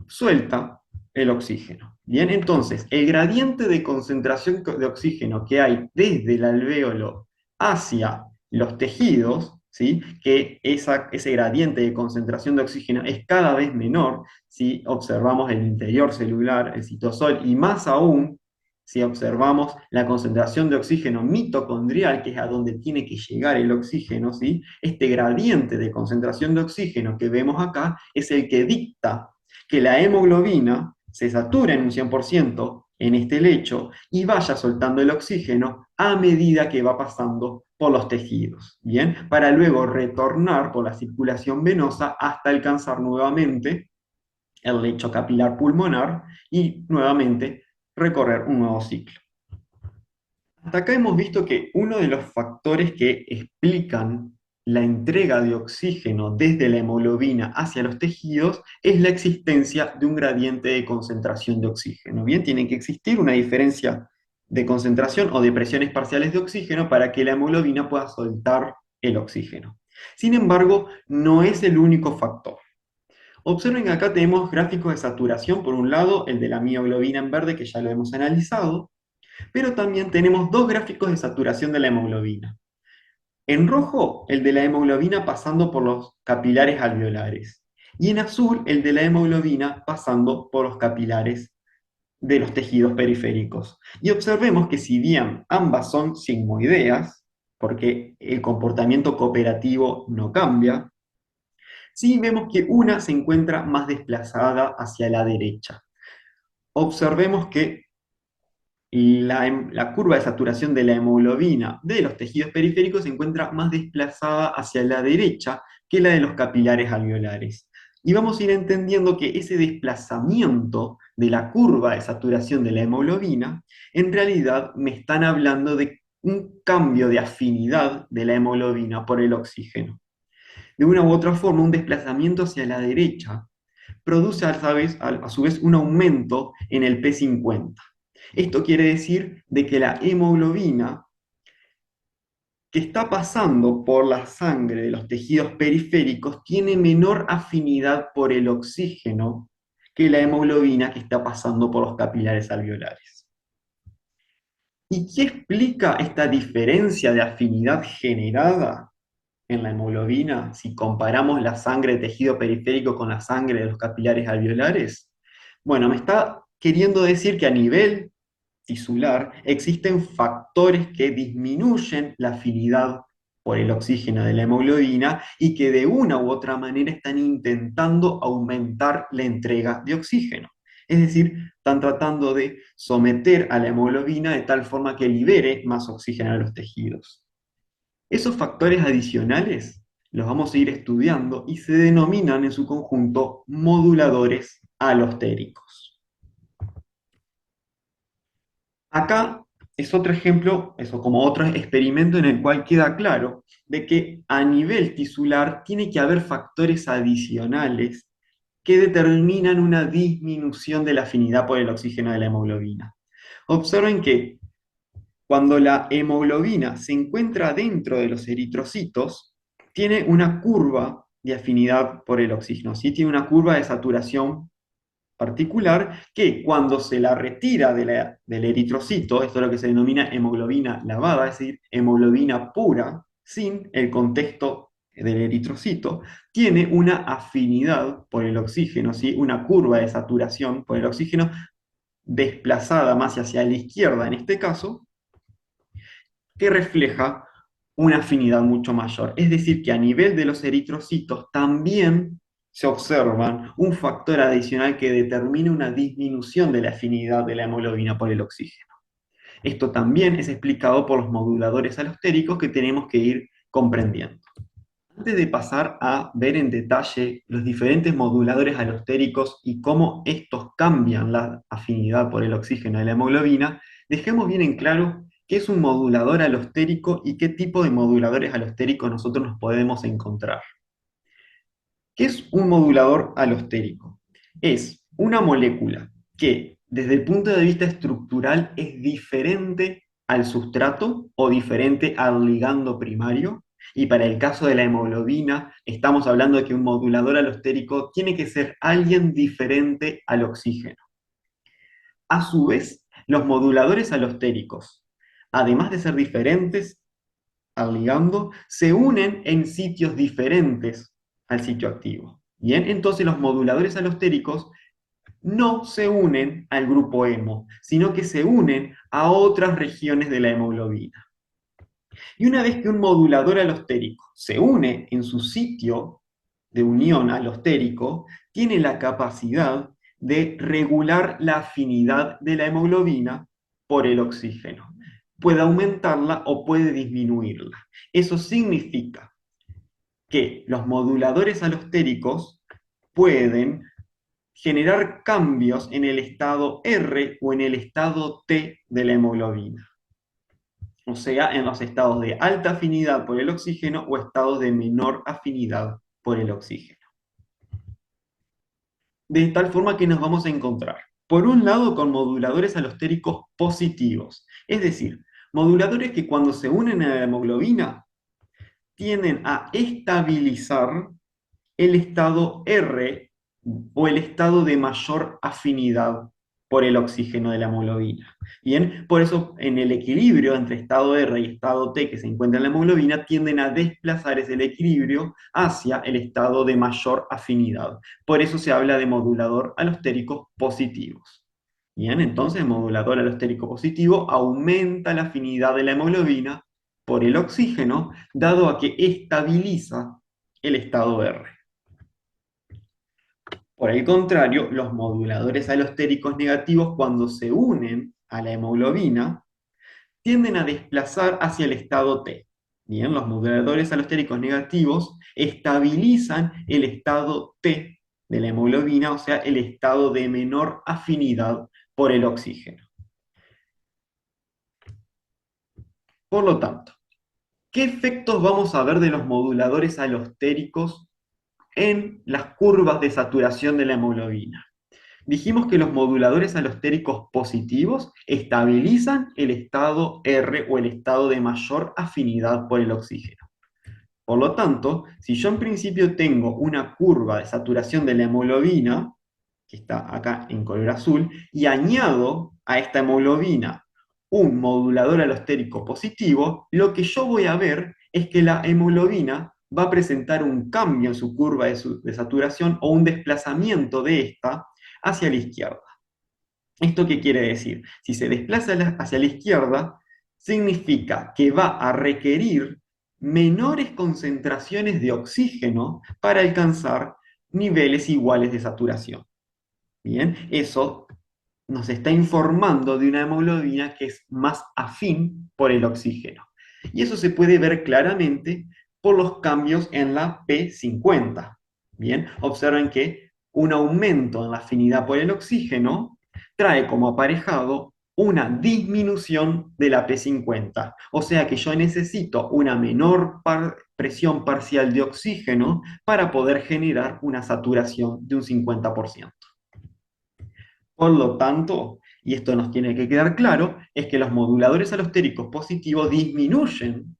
suelta el oxígeno. Bien, entonces, el gradiente de concentración de oxígeno que hay desde el alvéolo hacia los tejidos, ¿sí? Que ese gradiente de concentración de oxígeno es cada vez menor si observamos el interior celular, el citosol, y más aún si observamos la concentración de oxígeno mitocondrial, que es a donde tiene que llegar el oxígeno, ¿sí? Este gradiente de concentración de oxígeno que vemos acá es el que dicta que la hemoglobina se sature en un 100% en este lecho y vaya soltando el oxígeno a medida que va pasando por los tejidos, ¿bien? Para luego retornar por la circulación venosa hasta alcanzar nuevamente el lecho capilar pulmonar y nuevamente recorrer un nuevo ciclo. Hasta acá hemos visto que uno de los factores que explican la entrega de oxígeno desde la hemoglobina hacia los tejidos es la existencia de un gradiente de concentración de oxígeno. Bien, tiene que existir una diferencia de concentración o de presiones parciales de oxígeno para que la hemoglobina pueda soltar el oxígeno. Sin embargo, no es el único factor. Observen que acá tenemos gráficos de saturación, por un lado el de la mioglobina en verde, que ya lo hemos analizado, pero también tenemos dos gráficos de saturación de la hemoglobina. En rojo, el de la hemoglobina pasando por los capilares alveolares. Y en azul, el de la hemoglobina pasando por los capilares de los tejidos periféricos. Y observemos que si bien ambas son sigmoideas, porque el comportamiento cooperativo no cambia, sí vemos que una se encuentra más desplazada hacia la derecha. Observemos que la curva de saturación de la hemoglobina de los tejidos periféricos se encuentra más desplazada hacia la derecha que la de los capilares alveolares. Y vamos a ir entendiendo que ese desplazamiento de la curva de saturación de la hemoglobina, en realidad me están hablando de un cambio de afinidad de la hemoglobina por el oxígeno. De una u otra forma, un desplazamiento hacia la derecha produce a su vez un aumento en el P50. Esto quiere decir de que la hemoglobina que está pasando por la sangre de los tejidos periféricos tiene menor afinidad por el oxígeno que la hemoglobina que está pasando por los capilares alveolares. ¿Y qué explica esta diferencia de afinidad generada en la hemoglobina si comparamos la sangre de tejido periférico con la sangre de los capilares alveolares? Bueno, me está queriendo decir que a nivel tisular existen factores que disminuyen la afinidad por el oxígeno de la hemoglobina y que de una u otra manera están intentando aumentar la entrega de oxígeno. Es decir, están tratando de someter a la hemoglobina de tal forma que libere más oxígeno a los tejidos. Esos factores adicionales los vamos a ir estudiando y se denominan en su conjunto moduladores alostéricos. Acá es otro ejemplo, eso como otro experimento en el cual queda claro de que a nivel tisular tiene que haber factores adicionales que determinan una disminución de la afinidad por el oxígeno de la hemoglobina. Observen que cuando la hemoglobina se encuentra dentro de los eritrocitos, tiene una curva de afinidad por el oxígeno, ¿sí? Tiene una curva de saturación particular que cuando se la retira del eritrocito, esto es lo que se denomina hemoglobina lavada, es decir, hemoglobina pura, sin el contexto del eritrocito, tiene una afinidad por el oxígeno, ¿sí? Una curva de saturación por el oxígeno desplazada más hacia la izquierda en este caso, que refleja una afinidad mucho mayor. Es decir, que a nivel de los eritrocitos también se observa un factor adicional que determina una disminución de la afinidad de la hemoglobina por el oxígeno. Esto también es explicado por los moduladores alostéricos que tenemos que ir comprendiendo. Antes de pasar a ver en detalle los diferentes moduladores alostéricos y cómo estos cambian la afinidad por el oxígeno de la hemoglobina, dejemos bien en claro qué es un modulador alostérico y qué tipo de moduladores alostéricos nosotros nos podemos encontrar. ¿Qué es un modulador alostérico? Es una molécula que desde el punto de vista estructural es diferente al sustrato o diferente al ligando primario. Y para el caso de la hemoglobina, estamos hablando de que un modulador alostérico tiene que ser alguien diferente al oxígeno. A su vez, los moduladores alostéricos, además de ser diferentes al ligando, se unen en sitios diferentes al sitio activo. Bien, entonces los moduladores alostéricos no se unen al grupo hemo, sino que se unen a otras regiones de la hemoglobina. Y una vez que un modulador alostérico se une en su sitio de unión alostérico, tiene la capacidad de regular la afinidad de la hemoglobina por el oxígeno. Puede aumentarla o puede disminuirla. Eso significa que los moduladores alostéricos pueden generar cambios en el estado R o en el estado T de la hemoglobina, o sea, en los estados de alta afinidad por el oxígeno o estados de menor afinidad por el oxígeno. De tal forma que nos vamos a encontrar, por un lado, con moduladores alostéricos positivos, es decir, moduladores que cuando se unen a la hemoglobina tienden a estabilizar el estado R o el estado de mayor afinidad por el oxígeno de la hemoglobina. Bien, por eso en el equilibrio entre estado R y estado T que se encuentra en la hemoglobina tienden a desplazar ese equilibrio hacia el estado de mayor afinidad. Por eso se habla de modulador alostéricos positivos. Bien, entonces el modulador alostérico positivo aumenta la afinidad de la hemoglobina por el oxígeno, dado a que estabiliza el estado R. Por el contrario, los moduladores alostéricos negativos, cuando se unen a la hemoglobina, tienden a desplazar hacia el estado T. Bien, los moduladores alostéricos negativos estabilizan el estado T de la hemoglobina, o sea, el estado de menor afinidad por el oxígeno. Por lo tanto, ¿qué efectos vamos a ver de los moduladores alostéricos en las curvas de saturación de la hemoglobina? Dijimos que los moduladores alostéricos positivos estabilizan el estado R o el estado de mayor afinidad por el oxígeno. Por lo tanto, si yo en principio tengo una curva de saturación de la hemoglobina, que está acá en color azul, y añado a esta hemoglobina un modulador alostérico positivo, lo que yo voy a ver es que la hemoglobina va a presentar un cambio en su curva de saturación o un desplazamiento de esta hacia la izquierda. ¿Esto qué quiere decir? Si se desplaza hacia la izquierda, significa que va a requerir menores concentraciones de oxígeno para alcanzar niveles iguales de saturación. Bien, eso nos está informando de una hemoglobina que es más afín por el oxígeno. Y eso se puede ver claramente por los cambios en la P50. Bien, observen que un aumento en la afinidad por el oxígeno trae como aparejado una disminución de la P50. O sea que yo necesito una menor presión parcial de oxígeno para poder generar una saturación de un 50%. Por lo tanto, y esto nos tiene que quedar claro, es que los moduladores alostéricos positivos disminuyen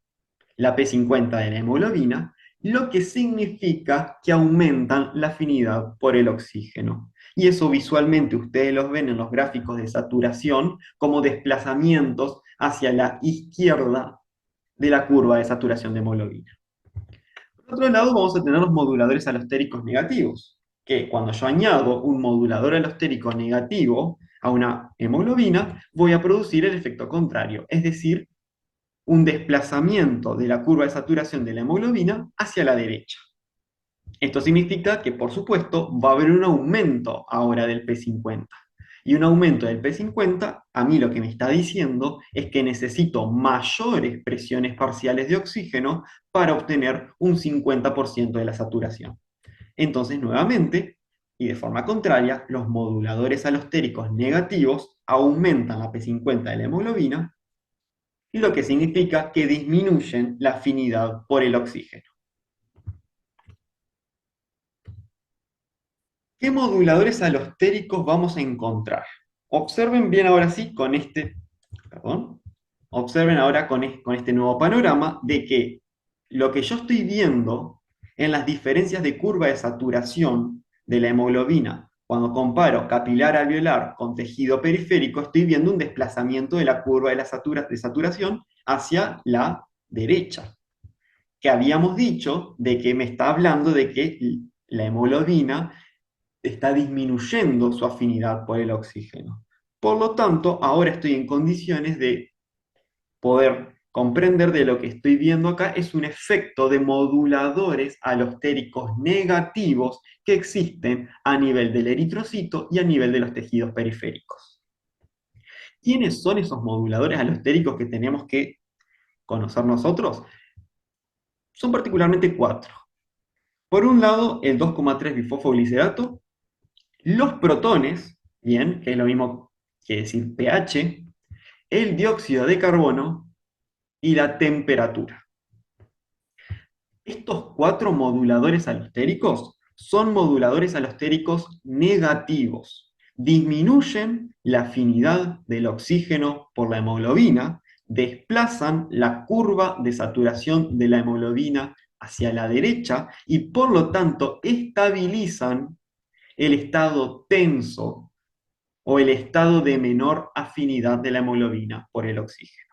la P50 de la hemoglobina, lo que significa que aumentan la afinidad por el oxígeno. Y eso visualmente ustedes los ven en los gráficos de saturación como desplazamientos hacia la izquierda de la curva de saturación de hemoglobina. Por otro lado, vamos a tener los moduladores alostéricos negativos, que cuando yo añado un modulador alostérico negativo a una hemoglobina, voy a producir el efecto contrario, es decir, un desplazamiento de la curva de saturación de la hemoglobina hacia la derecha. Esto significa que, por supuesto, va a haber un aumento ahora del P50. Y un aumento del P50, a mí lo que me está diciendo es que necesito mayores presiones parciales de oxígeno para obtener un 50% de la saturación. Entonces, nuevamente, y de forma contraria, los moduladores alostéricos negativos aumentan la P50 de la hemoglobina, lo que significa que disminuyen la afinidad por el oxígeno. ¿Qué moduladores alostéricos vamos a encontrar? Observen bien ahora sí con este, perdón, observen ahora con este nuevo panorama de que lo que yo estoy viendo en las diferencias de curva de saturación de la hemoglobina, cuando comparo capilar alveolar con tejido periférico, estoy viendo un desplazamiento de la curva de saturación hacia la derecha, que habíamos dicho de que me está hablando de que la hemoglobina está disminuyendo su afinidad por el oxígeno. Por lo tanto, ahora estoy en condiciones de poder comprender de lo que estoy viendo acá es un efecto de moduladores alostéricos negativos que existen a nivel del eritrocito y a nivel de los tejidos periféricos. ¿Quiénes son esos moduladores alostéricos que tenemos que conocer nosotros? Son particularmente cuatro. Por un lado, el 2,3 bifosfoglicerato, los protones, bien, que es lo mismo que decir pH, el dióxido de carbono y la temperatura. Estos cuatro moduladores alostéricos son moduladores alostéricos negativos. Disminuyen la afinidad del oxígeno por la hemoglobina, desplazan la curva de saturación de la hemoglobina hacia la derecha y por lo tanto estabilizan el estado tenso o el estado de menor afinidad de la hemoglobina por el oxígeno.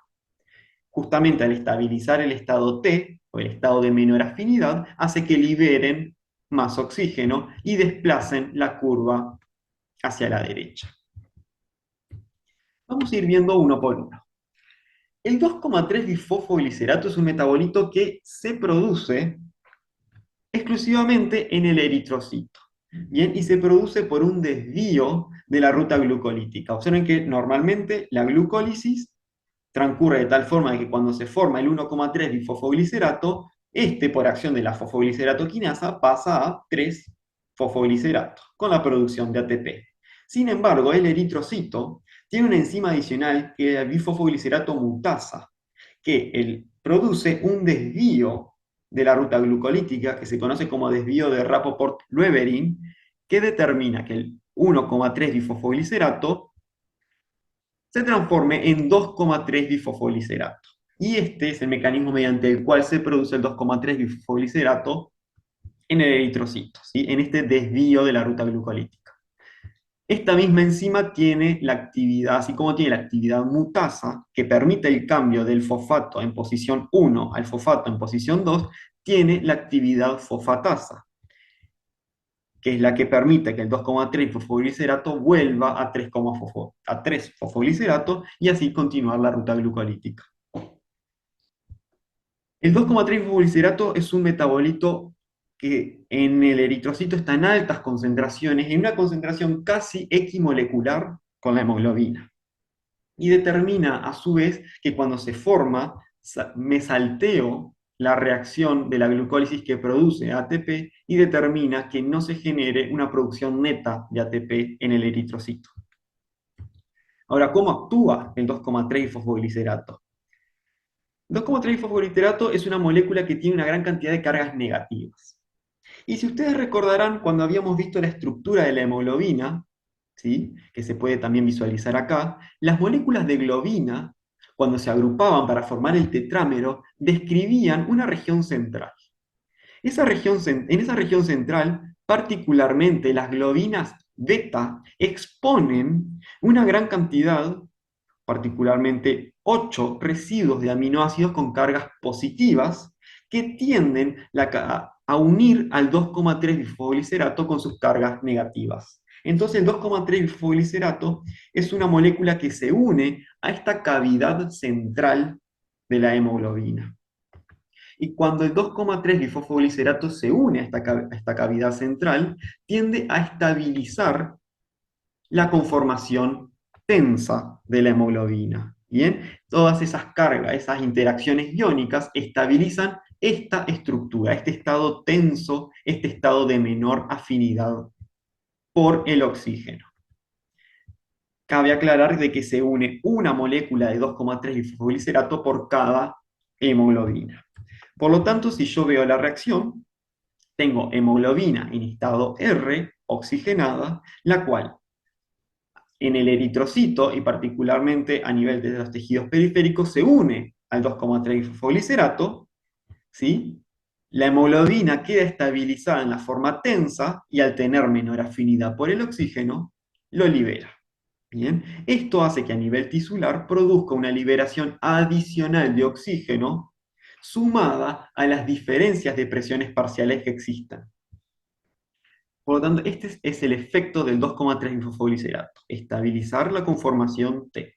Justamente al estabilizar el estado T, o el estado de menor afinidad, hace que liberen más oxígeno y desplacen la curva hacia la derecha. Vamos a ir viendo uno por uno. El 2,3 bifosfoglicerato es un metabolito que se produce exclusivamente en el eritrocito. Bien, y se produce por un desvío de la ruta glucolítica. Observen que normalmente la glucólisis transcurre de tal forma que cuando se forma el 1,3 bifosfoglicerato, este por acción de la fosfoglicerato-quinasa pasa a 3-fosfoglicerato con la producción de ATP. Sin embargo, el eritrocito tiene una enzima adicional que es la bifosfoglicerato mutasa, que produce un desvío de la ruta glucolítica que se conoce como desvío de Rapoport-Levering, que determina que el 1,3 bifosfoglicerato se transforme en 2,3 bifosfoglicerato. Y este es el mecanismo mediante el cual se produce el 2,3 bifosfoglicerato en el eritrocito, ¿sí? En este desvío de la ruta glucolítica. Esta misma enzima tiene la actividad, así como tiene la actividad mutasa, que permite el cambio del fosfato en posición 1 al fosfato en posición 2, tiene la actividad fosfatasa, que es la que permite que el 2,3 fosfoglicerato vuelva a 3 fosfoglicerato y así continuar la ruta glucolítica. El 2,3 fosfoglicerato es un metabolito que en el eritrocito está en altas concentraciones, en una concentración casi equimolecular con la hemoglobina. Y determina a su vez que cuando se forma, me salteo la reacción de la glucólisis que produce ATP y determina que no se genere una producción neta de ATP en el eritrocito. Ahora, ¿cómo actúa el 2,3-fosfoglicerato? 2,3-fosfoglicerato es una molécula que tiene una gran cantidad de cargas negativas. Y si ustedes recordarán, cuando habíamos visto la estructura de la hemoglobina, ¿sí? Que se puede también visualizar acá, las moléculas de globina, cuando se agrupaban para formar el tetrámero, describían una región central. En esa región central, particularmente las globinas beta exponen una gran cantidad, particularmente 8 residuos de aminoácidos con cargas positivas que tienden a unir al 2,3-bifosfoglicerato con sus cargas negativas. Entonces el 2,3-bifosfoglicerato es una molécula que se une a esta cavidad central de la hemoglobina. Y cuando el 2,3-bifosfoglicerato se une a esta cavidad central, tiende a estabilizar la conformación tensa de la hemoglobina. Bien, todas esas cargas, esas interacciones iónicas estabilizan esta estructura, este estado tenso, este estado de menor afinidad por el oxígeno. Cabe aclarar de que se une una molécula de 2,3-bifosfoglicerato por cada hemoglobina. Por lo tanto, si yo veo la reacción, tengo hemoglobina en estado R oxigenada, la cual en el eritrocito y particularmente a nivel de los tejidos periféricos se une al 2,3-bifosfoglicerato, ¿sí? La hemoglobina queda estabilizada en la forma tensa y al tener menor afinidad por el oxígeno, lo libera. Bien, esto hace que a nivel tisular produzca una liberación adicional de oxígeno sumada a las diferencias de presiones parciales que existan. Por lo tanto, este es el efecto del 2,3-bifosfoglicerato, estabilizar la conformación T.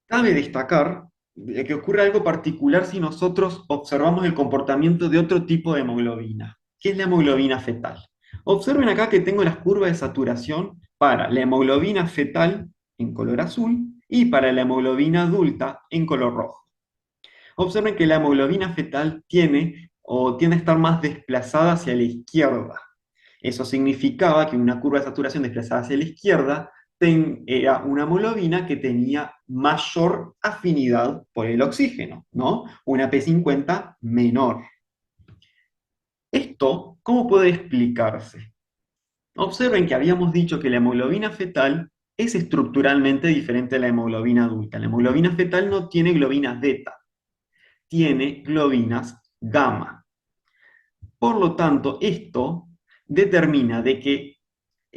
Cabe destacar que ocurre algo particular si nosotros observamos el comportamiento de otro tipo de hemoglobina, que es la hemoglobina fetal. Observen acá que tengo las curvas de saturación para la hemoglobina fetal en color azul y para la hemoglobina adulta en color rojo. Observen que la hemoglobina fetal tiende a estar más desplazada hacia la izquierda. Eso significaba que una curva de saturación desplazada hacia la izquierda era una hemoglobina que tenía mayor afinidad por el oxígeno, ¿no? Una P50 menor. ¿Esto cómo puede explicarse? Observen que habíamos dicho que la hemoglobina fetal es estructuralmente diferente a la hemoglobina adulta. La hemoglobina fetal no tiene globinas beta, tiene globinas gamma. Por lo tanto, esto determina de que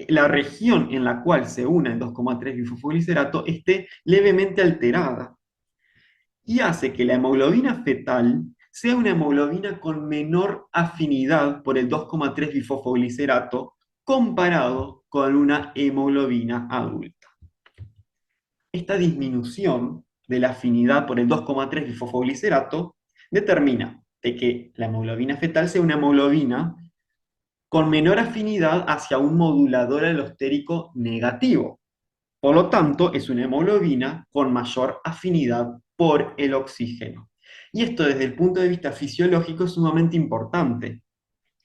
la región en la cual se une el 2,3-bifosfoglicerato esté levemente alterada y hace que la hemoglobina fetal sea una hemoglobina con menor afinidad por el 2,3-bifosfoglicerato comparado con una hemoglobina adulta. Esta disminución de la afinidad por el 2,3-bifosfoglicerato determina de que la hemoglobina fetal sea una hemoglobina con menor afinidad hacia un modulador alostérico negativo. Por lo tanto, es una hemoglobina con mayor afinidad por el oxígeno. Y esto desde el punto de vista fisiológico es sumamente importante,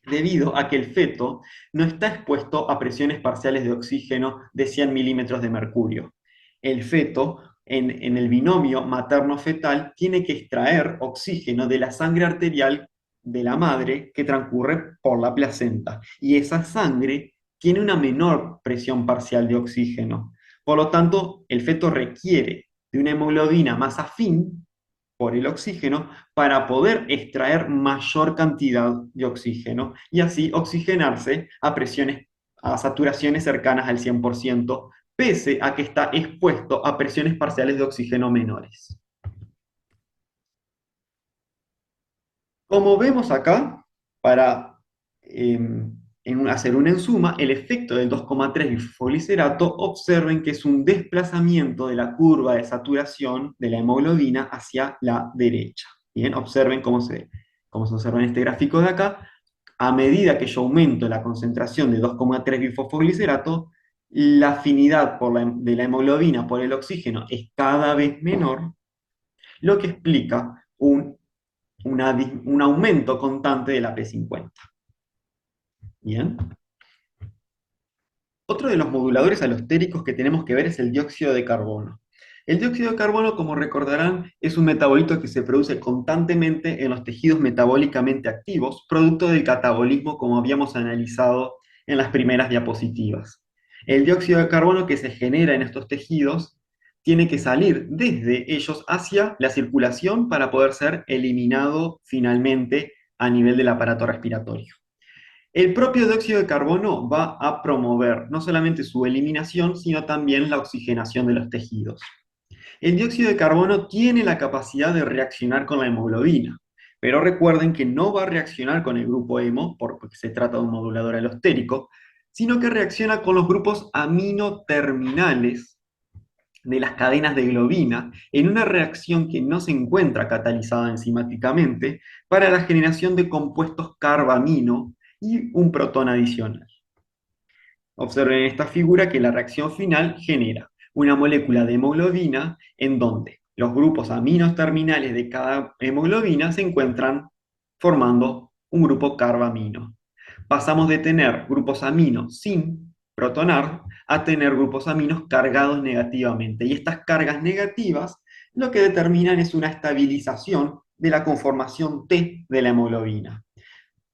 debido a que el feto no está expuesto a presiones parciales de oxígeno de 100 milímetros de mercurio. El feto, en el binomio materno-fetal, tiene que extraer oxígeno de la sangre arterial de la madre que transcurre por la placenta. Y esa sangre tiene una menor presión parcial de oxígeno. Por lo tanto, el feto requiere de una hemoglobina más afín por el oxígeno para poder extraer mayor cantidad de oxígeno y así oxigenarse a saturaciones cercanas al 100%, pese a que está expuesto a presiones parciales de oxígeno menores. Como vemos acá, para hacer una ensuma, el efecto del 2,3-bifosfoglicerato, observen que es un desplazamiento de la curva de saturación de la hemoglobina hacia la derecha. Bien, observen cómo se observa en este gráfico de acá. A medida que yo aumento la concentración de 2,3-bifosfoglicerato, la afinidad de la hemoglobina por el oxígeno es cada vez menor, lo que explica un aumento constante de la P50. Bien. Otro de los moduladores alostéricos que tenemos que ver es el dióxido de carbono. El dióxido de carbono, como recordarán, es un metabolito que se produce constantemente en los tejidos metabólicamente activos, producto del catabolismo como habíamos analizado en las primeras diapositivas. El dióxido de carbono que se genera en estos tejidos tiene que salir desde ellos hacia la circulación para poder ser eliminado finalmente a nivel del aparato respiratorio. El propio dióxido de carbono va a promover no solamente su eliminación, sino también la oxigenación de los tejidos. El dióxido de carbono tiene la capacidad de reaccionar con la hemoglobina, pero recuerden que no va a reaccionar con el grupo hemo, porque se trata de un modulador alostérico, sino que reacciona con los grupos aminoterminales de las cadenas de globina en una reacción que no se encuentra catalizada enzimáticamente para la generación de compuestos carbamino y un protón adicional. Observen en esta figura que la reacción final genera una molécula de hemoglobina en donde los grupos aminos terminales de cada hemoglobina se encuentran formando un grupo carbamino. Pasamos de tener grupos aminos sin protonar a tener grupos aminos cargados negativamente. Y estas cargas negativas lo que determinan es una estabilización de la conformación T de la hemoglobina.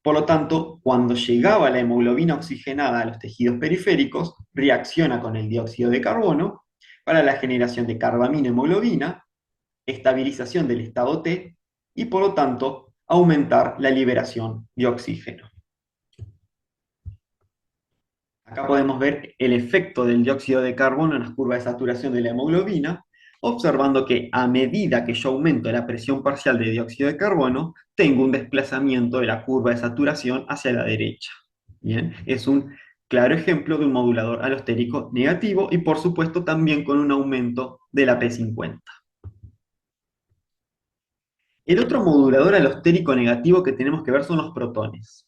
Por lo tanto, cuando llegaba la hemoglobina oxigenada a los tejidos periféricos, reacciona con el dióxido de carbono para la generación de carbaminohemoglobina, estabilización del estado T y por lo tanto aumentar la liberación de oxígeno. Acá podemos ver el efecto del dióxido de carbono en las curvas de saturación de la hemoglobina, observando que a medida que yo aumento la presión parcial de dióxido de carbono, tengo un desplazamiento de la curva de saturación hacia la derecha. Bien, es un claro ejemplo de un modulador alostérico negativo y por supuesto también con un aumento de la P50. El otro modulador alostérico negativo que tenemos que ver son los protones.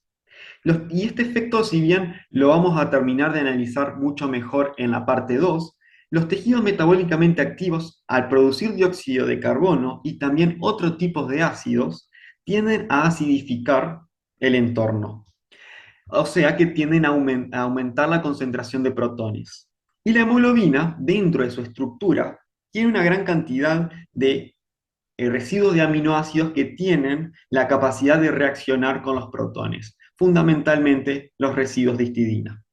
Y este efecto, si bien lo vamos a terminar de analizar mucho mejor en la parte 2, los tejidos metabólicamente activos, al producir dióxido de carbono y también otros tipos de ácidos, tienden a acidificar el entorno. O sea que tienden a aumentar la concentración de protones. Y la hemoglobina, dentro de su estructura, tiene una gran cantidad de residuos de aminoácidos que tienen la capacidad de reaccionar con los protones, fundamentalmente los residuos de histidina.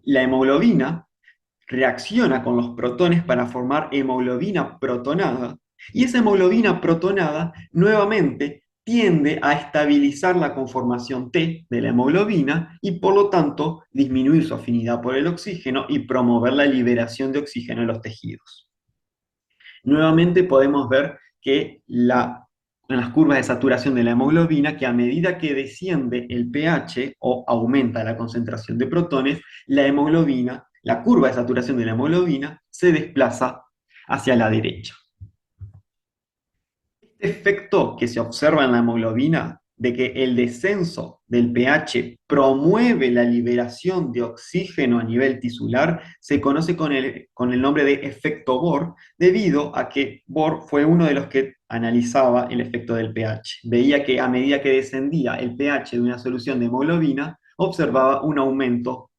La hemoglobina reacciona con los protones para formar hemoglobina protonada, y esa hemoglobina protonada nuevamente tiende a estabilizar la conformación T de la hemoglobina y por lo tanto disminuir su afinidad por el oxígeno y promover la liberación de oxígeno en los tejidos. Nuevamente podemos ver que en las curvas de saturación de la hemoglobina, que a medida que desciende el pH o aumenta la concentración de protones, la hemoglobina, la curva de saturación de la hemoglobina, se desplaza hacia la derecha. Este efecto que se observa en la hemoglobina de que el descenso del pH promueve la liberación de oxígeno a nivel tisular se conoce con el nombre de efecto Bohr, debido a que Bohr fue uno de los que analizaba el efecto del pH. Veía que a medida que descendía el pH de una solución de hemoglobina, observaba un aumento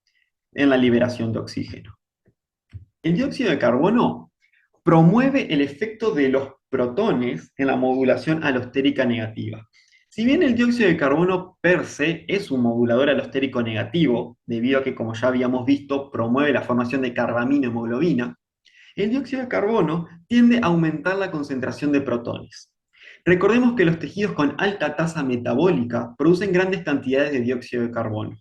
en la liberación de oxígeno. El dióxido de carbono promueve el efecto de los protones en la modulación alostérica negativa. Si bien el dióxido de carbono per se es un modulador alostérico negativo, debido a que, como ya habíamos visto, promueve la formación de carbaminohemoglobina, el dióxido de carbono tiende a aumentar la concentración de protones. Recordemos que los tejidos con alta tasa metabólica producen grandes cantidades de dióxido de carbono.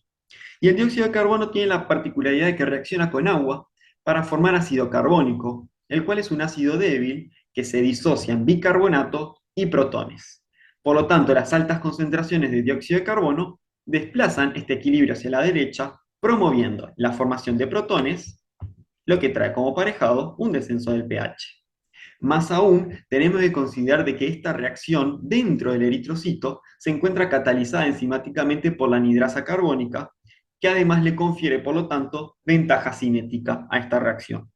Y el dióxido de carbono tiene la particularidad de que reacciona con agua para formar ácido carbónico, el cual es un ácido débil que se disocia en bicarbonato y protones. Por lo tanto, las altas concentraciones de dióxido de carbono desplazan este equilibrio hacia la derecha, promoviendo la formación de protones, lo que trae como aparejado un descenso del pH. Más aún, tenemos que considerar de que esta reacción dentro del eritrocito se encuentra catalizada enzimáticamente por la anhidrasa carbónica, que además le confiere, por lo tanto, ventaja cinética a esta reacción.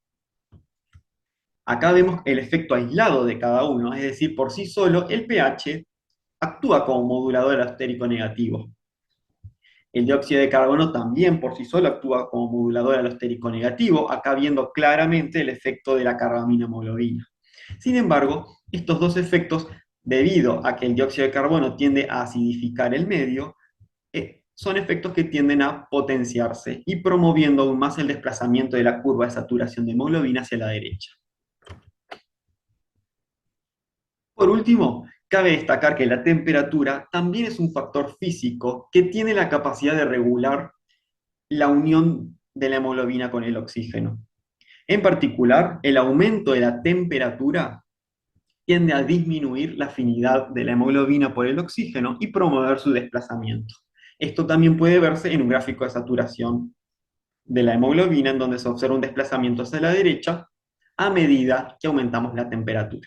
Acá vemos el efecto aislado de cada uno, es decir, por sí solo el pH actúa como modulador alostérico negativo. El dióxido de carbono también por sí solo actúa como modulador alostérico negativo, acá viendo claramente el efecto de la carbaminohemoglobina. Sin embargo, estos dos efectos, debido a que el dióxido de carbono tiende a acidificar el medio, son efectos que tienden a potenciarse y promoviendo aún más el desplazamiento de la curva de saturación de hemoglobina hacia la derecha. Por último, cabe destacar que la temperatura también es un factor físico que tiene la capacidad de regular la unión de la hemoglobina con el oxígeno. En particular, el aumento de la temperatura tiende a disminuir la afinidad de la hemoglobina por el oxígeno y promover su desplazamiento. Esto también puede verse en un gráfico de saturación de la hemoglobina, en donde se observa un desplazamiento hacia la derecha a medida que aumentamos la temperatura.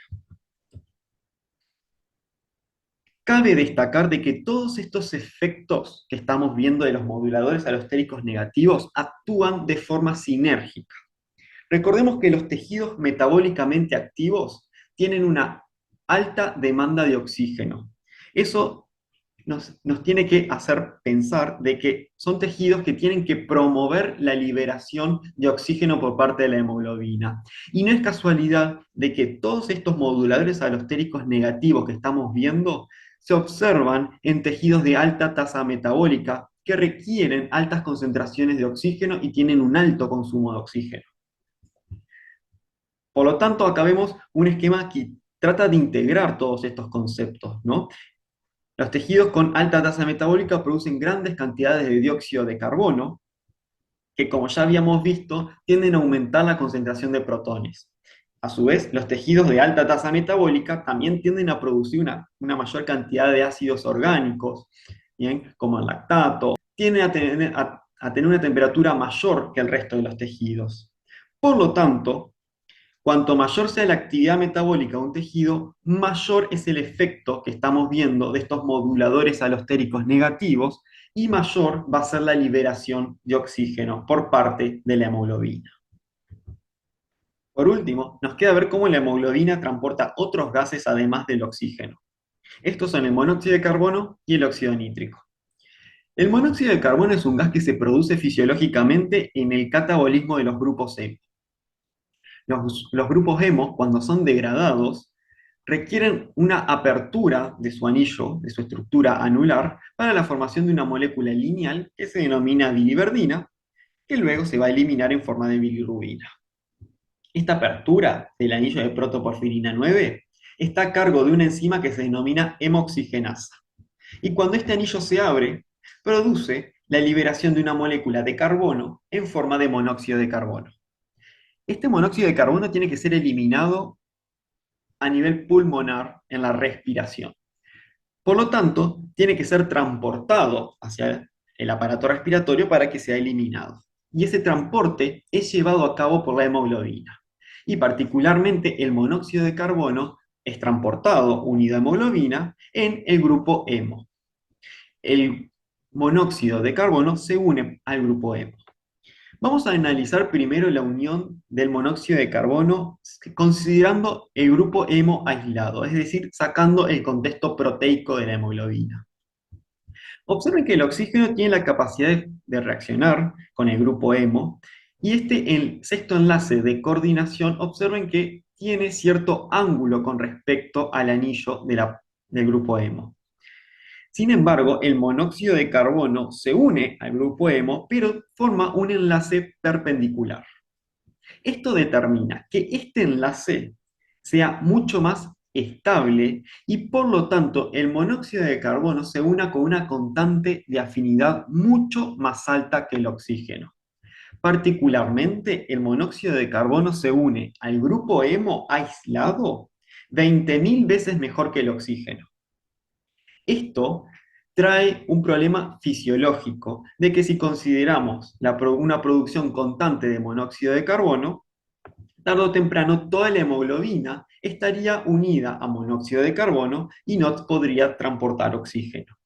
Cabe destacar de que todos estos efectos que estamos viendo de los moduladores alostéricos negativos actúan de forma sinérgica. Recordemos que los tejidos metabólicamente activos tienen una alta demanda de oxígeno. Eso nos tiene que hacer pensar de que son tejidos que tienen que promover la liberación de oxígeno por parte de la hemoglobina. Y no es casualidad de que todos estos moduladores alostéricos negativos que estamos viendo se observan en tejidos de alta tasa metabólica que requieren altas concentraciones de oxígeno y tienen un alto consumo de oxígeno. Por lo tanto, acá vemos un esquema que trata de integrar todos estos conceptos, ¿no? Los tejidos con alta tasa metabólica producen grandes cantidades de dióxido de carbono, que como ya habíamos visto, tienden a aumentar la concentración de protones. A su vez, los tejidos de alta tasa metabólica también tienden a producir una mayor cantidad de ácidos orgánicos, ¿bien? Como el lactato, tienden a tener una temperatura mayor que el resto de los tejidos. Por lo tanto, cuanto mayor sea la actividad metabólica de un tejido, mayor es el efecto que estamos viendo de estos moduladores alostéricos negativos y mayor va a ser la liberación de oxígeno por parte de la hemoglobina. Por último, nos queda ver cómo la hemoglobina transporta otros gases además del oxígeno. Estos son el monóxido de carbono y el óxido nítrico. El monóxido de carbono es un gas que se produce fisiológicamente en el catabolismo de los grupos hemo. Los grupos hemo, cuando son degradados, requieren una apertura de su anillo, de su estructura anular, para la formación de una molécula lineal que se denomina biliverdina, que luego se va a eliminar en forma de bilirrubina. Esta apertura del anillo de protoporfirina 9 está a cargo de una enzima que se denomina hemoxigenasa. Y cuando este anillo se abre, produce la liberación de una molécula de carbono en forma de monóxido de carbono. Este monóxido de carbono tiene que ser eliminado a nivel pulmonar en la respiración. Por lo tanto, tiene que ser transportado hacia el aparato respiratorio para que sea eliminado. Y ese transporte es llevado a cabo por la hemoglobina. Y particularmente el monóxido de carbono es transportado unido a hemoglobina en el grupo hemo. El monóxido de carbono se une al grupo hemo. Vamos a analizar primero la unión del monóxido de carbono considerando el grupo hemo aislado, es decir, sacando el contexto proteico de la hemoglobina. Observen que el oxígeno tiene la capacidad de reaccionar con el grupo hemo y el sexto enlace de coordinación, observen que tiene cierto ángulo con respecto al anillo del grupo hemo. Sin embargo, el monóxido de carbono se une al grupo hemo, pero forma un enlace perpendicular. Esto determina que este enlace sea mucho más estable y por lo tanto el monóxido de carbono se una con una constante de afinidad mucho más alta que el oxígeno. Particularmente, el monóxido de carbono se une al grupo hemo aislado 20.000 veces mejor que el oxígeno. Esto trae un problema fisiológico de que si consideramos una producción constante de monóxido de carbono, tarde o temprano toda la hemoglobina estaría unida a monóxido de carbono y no podría transportar oxígeno.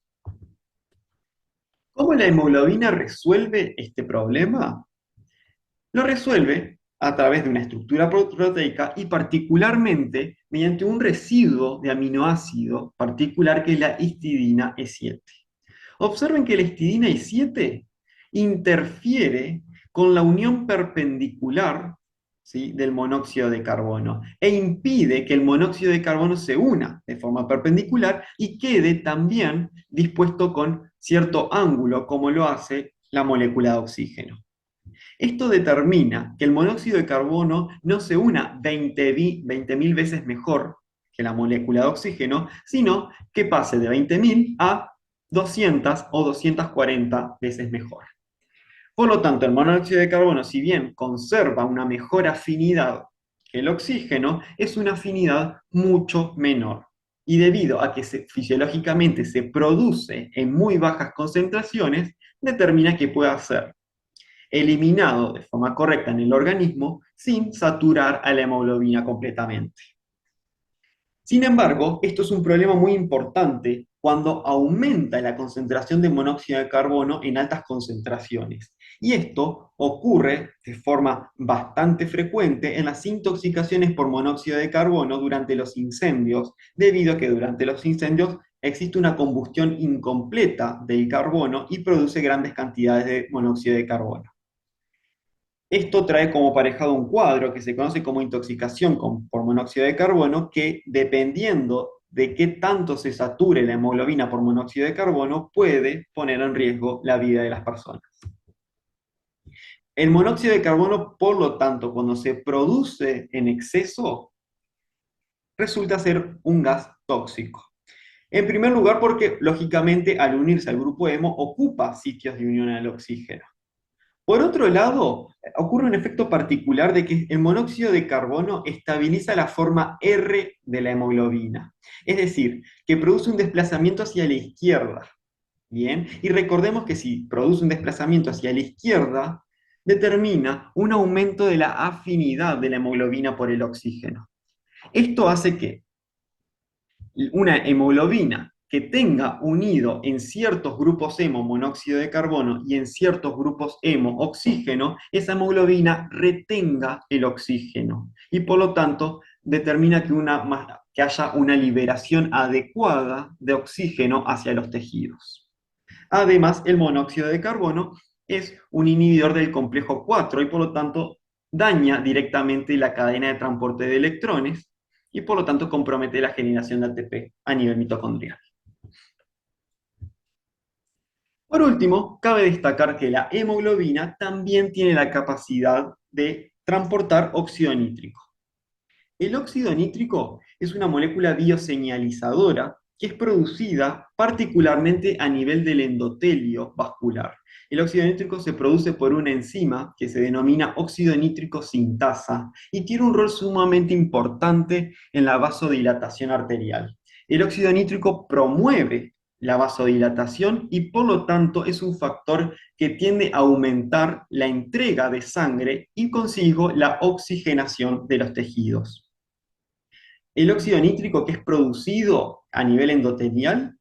¿Cómo la hemoglobina resuelve este problema? Lo resuelve a través de una estructura proteica y particularmente mediante un residuo de aminoácido particular que es la histidina E7. Observen que la histidina I7 interfiere con la unión perpendicular, ¿sí?, del monóxido de carbono e impide que el monóxido de carbono se una de forma perpendicular y quede también dispuesto con cierto ángulo, como lo hace la molécula de oxígeno. Esto determina que el monóxido de carbono no se una 20.000 veces mejor que la molécula de oxígeno, sino que pase de 20.000 a 200 o 240 veces mejor. Por lo tanto, el monóxido de carbono, si bien conserva una mejor afinidad que el oxígeno, es una afinidad mucho menor. Y debido a que fisiológicamente se produce en muy bajas concentraciones, determina que pueda ser eliminado de forma correcta en el organismo sin saturar a la hemoglobina completamente. Sin embargo, esto es un problema muy importante cuando aumenta la concentración de monóxido de carbono en altas concentraciones. Y esto ocurre de forma bastante frecuente en las intoxicaciones por monóxido de carbono durante los incendios, debido a que durante los incendios existe una combustión incompleta del carbono y produce grandes cantidades de monóxido de carbono. Esto trae como aparejado un cuadro que se conoce como intoxicación por monóxido de carbono, que dependiendo de qué tanto se sature la hemoglobina por monóxido de carbono, puede poner en riesgo la vida de las personas. El monóxido de carbono, por lo tanto, cuando se produce en exceso, resulta ser un gas tóxico. En primer lugar, porque lógicamente al unirse al grupo hemo ocupa sitios de unión al oxígeno. Por otro lado, ocurre un efecto particular de que el monóxido de carbono estabiliza la forma R de la hemoglobina, es decir, que produce un desplazamiento hacia la izquierda. Bien, y recordemos que si produce un desplazamiento hacia la izquierda, determina un aumento de la afinidad de la hemoglobina por el oxígeno. Esto hace que una hemoglobina que tenga unido en ciertos grupos hemo monóxido de carbono y en ciertos grupos hemo oxígeno, esa hemoglobina retenga el oxígeno y por lo tanto determina que haya una liberación adecuada de oxígeno hacia los tejidos. Además, el monóxido de carbono es un inhibidor del complejo 4 y por lo tanto daña directamente la cadena de transporte de electrones y por lo tanto compromete la generación de ATP a nivel mitocondrial. Por último, cabe destacar que la hemoglobina también tiene la capacidad de transportar óxido nítrico. El óxido nítrico es una molécula bioseñalizadora que es producida particularmente a nivel del endotelio vascular. El óxido nítrico se produce por una enzima que se denomina óxido nítrico sintasa y tiene un rol sumamente importante en la vasodilatación arterial. El óxido nítrico promueve la vasodilatación y por lo tanto es un factor que tiende a aumentar la entrega de sangre y consigo la oxigenación de los tejidos. El óxido nítrico que es producido a nivel endotelial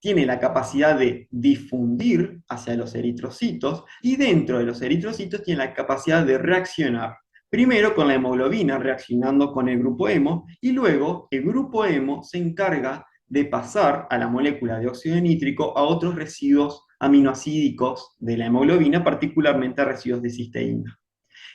tiene la capacidad de difundir hacia los eritrocitos y dentro de los eritrocitos tiene la capacidad de reaccionar. Primero con la hemoglobina reaccionando con el grupo hemo y luego el grupo hemo se encarga de pasar a la molécula de óxido nítrico a otros residuos aminoácidos de la hemoglobina, particularmente a residuos de cisteína.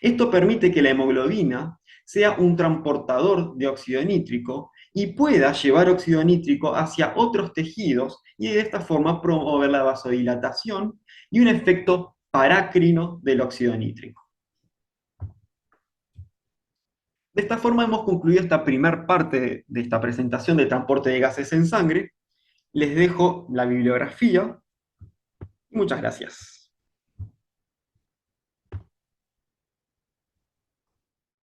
Esto permite que la hemoglobina sea un transportador de óxido nítrico y pueda llevar óxido nítrico hacia otros tejidos y de esta forma promover la vasodilatación y un efecto parácrino del óxido nítrico. De esta forma hemos concluido esta primera parte de esta presentación de transporte de gases en sangre. Les dejo la bibliografía y muchas gracias.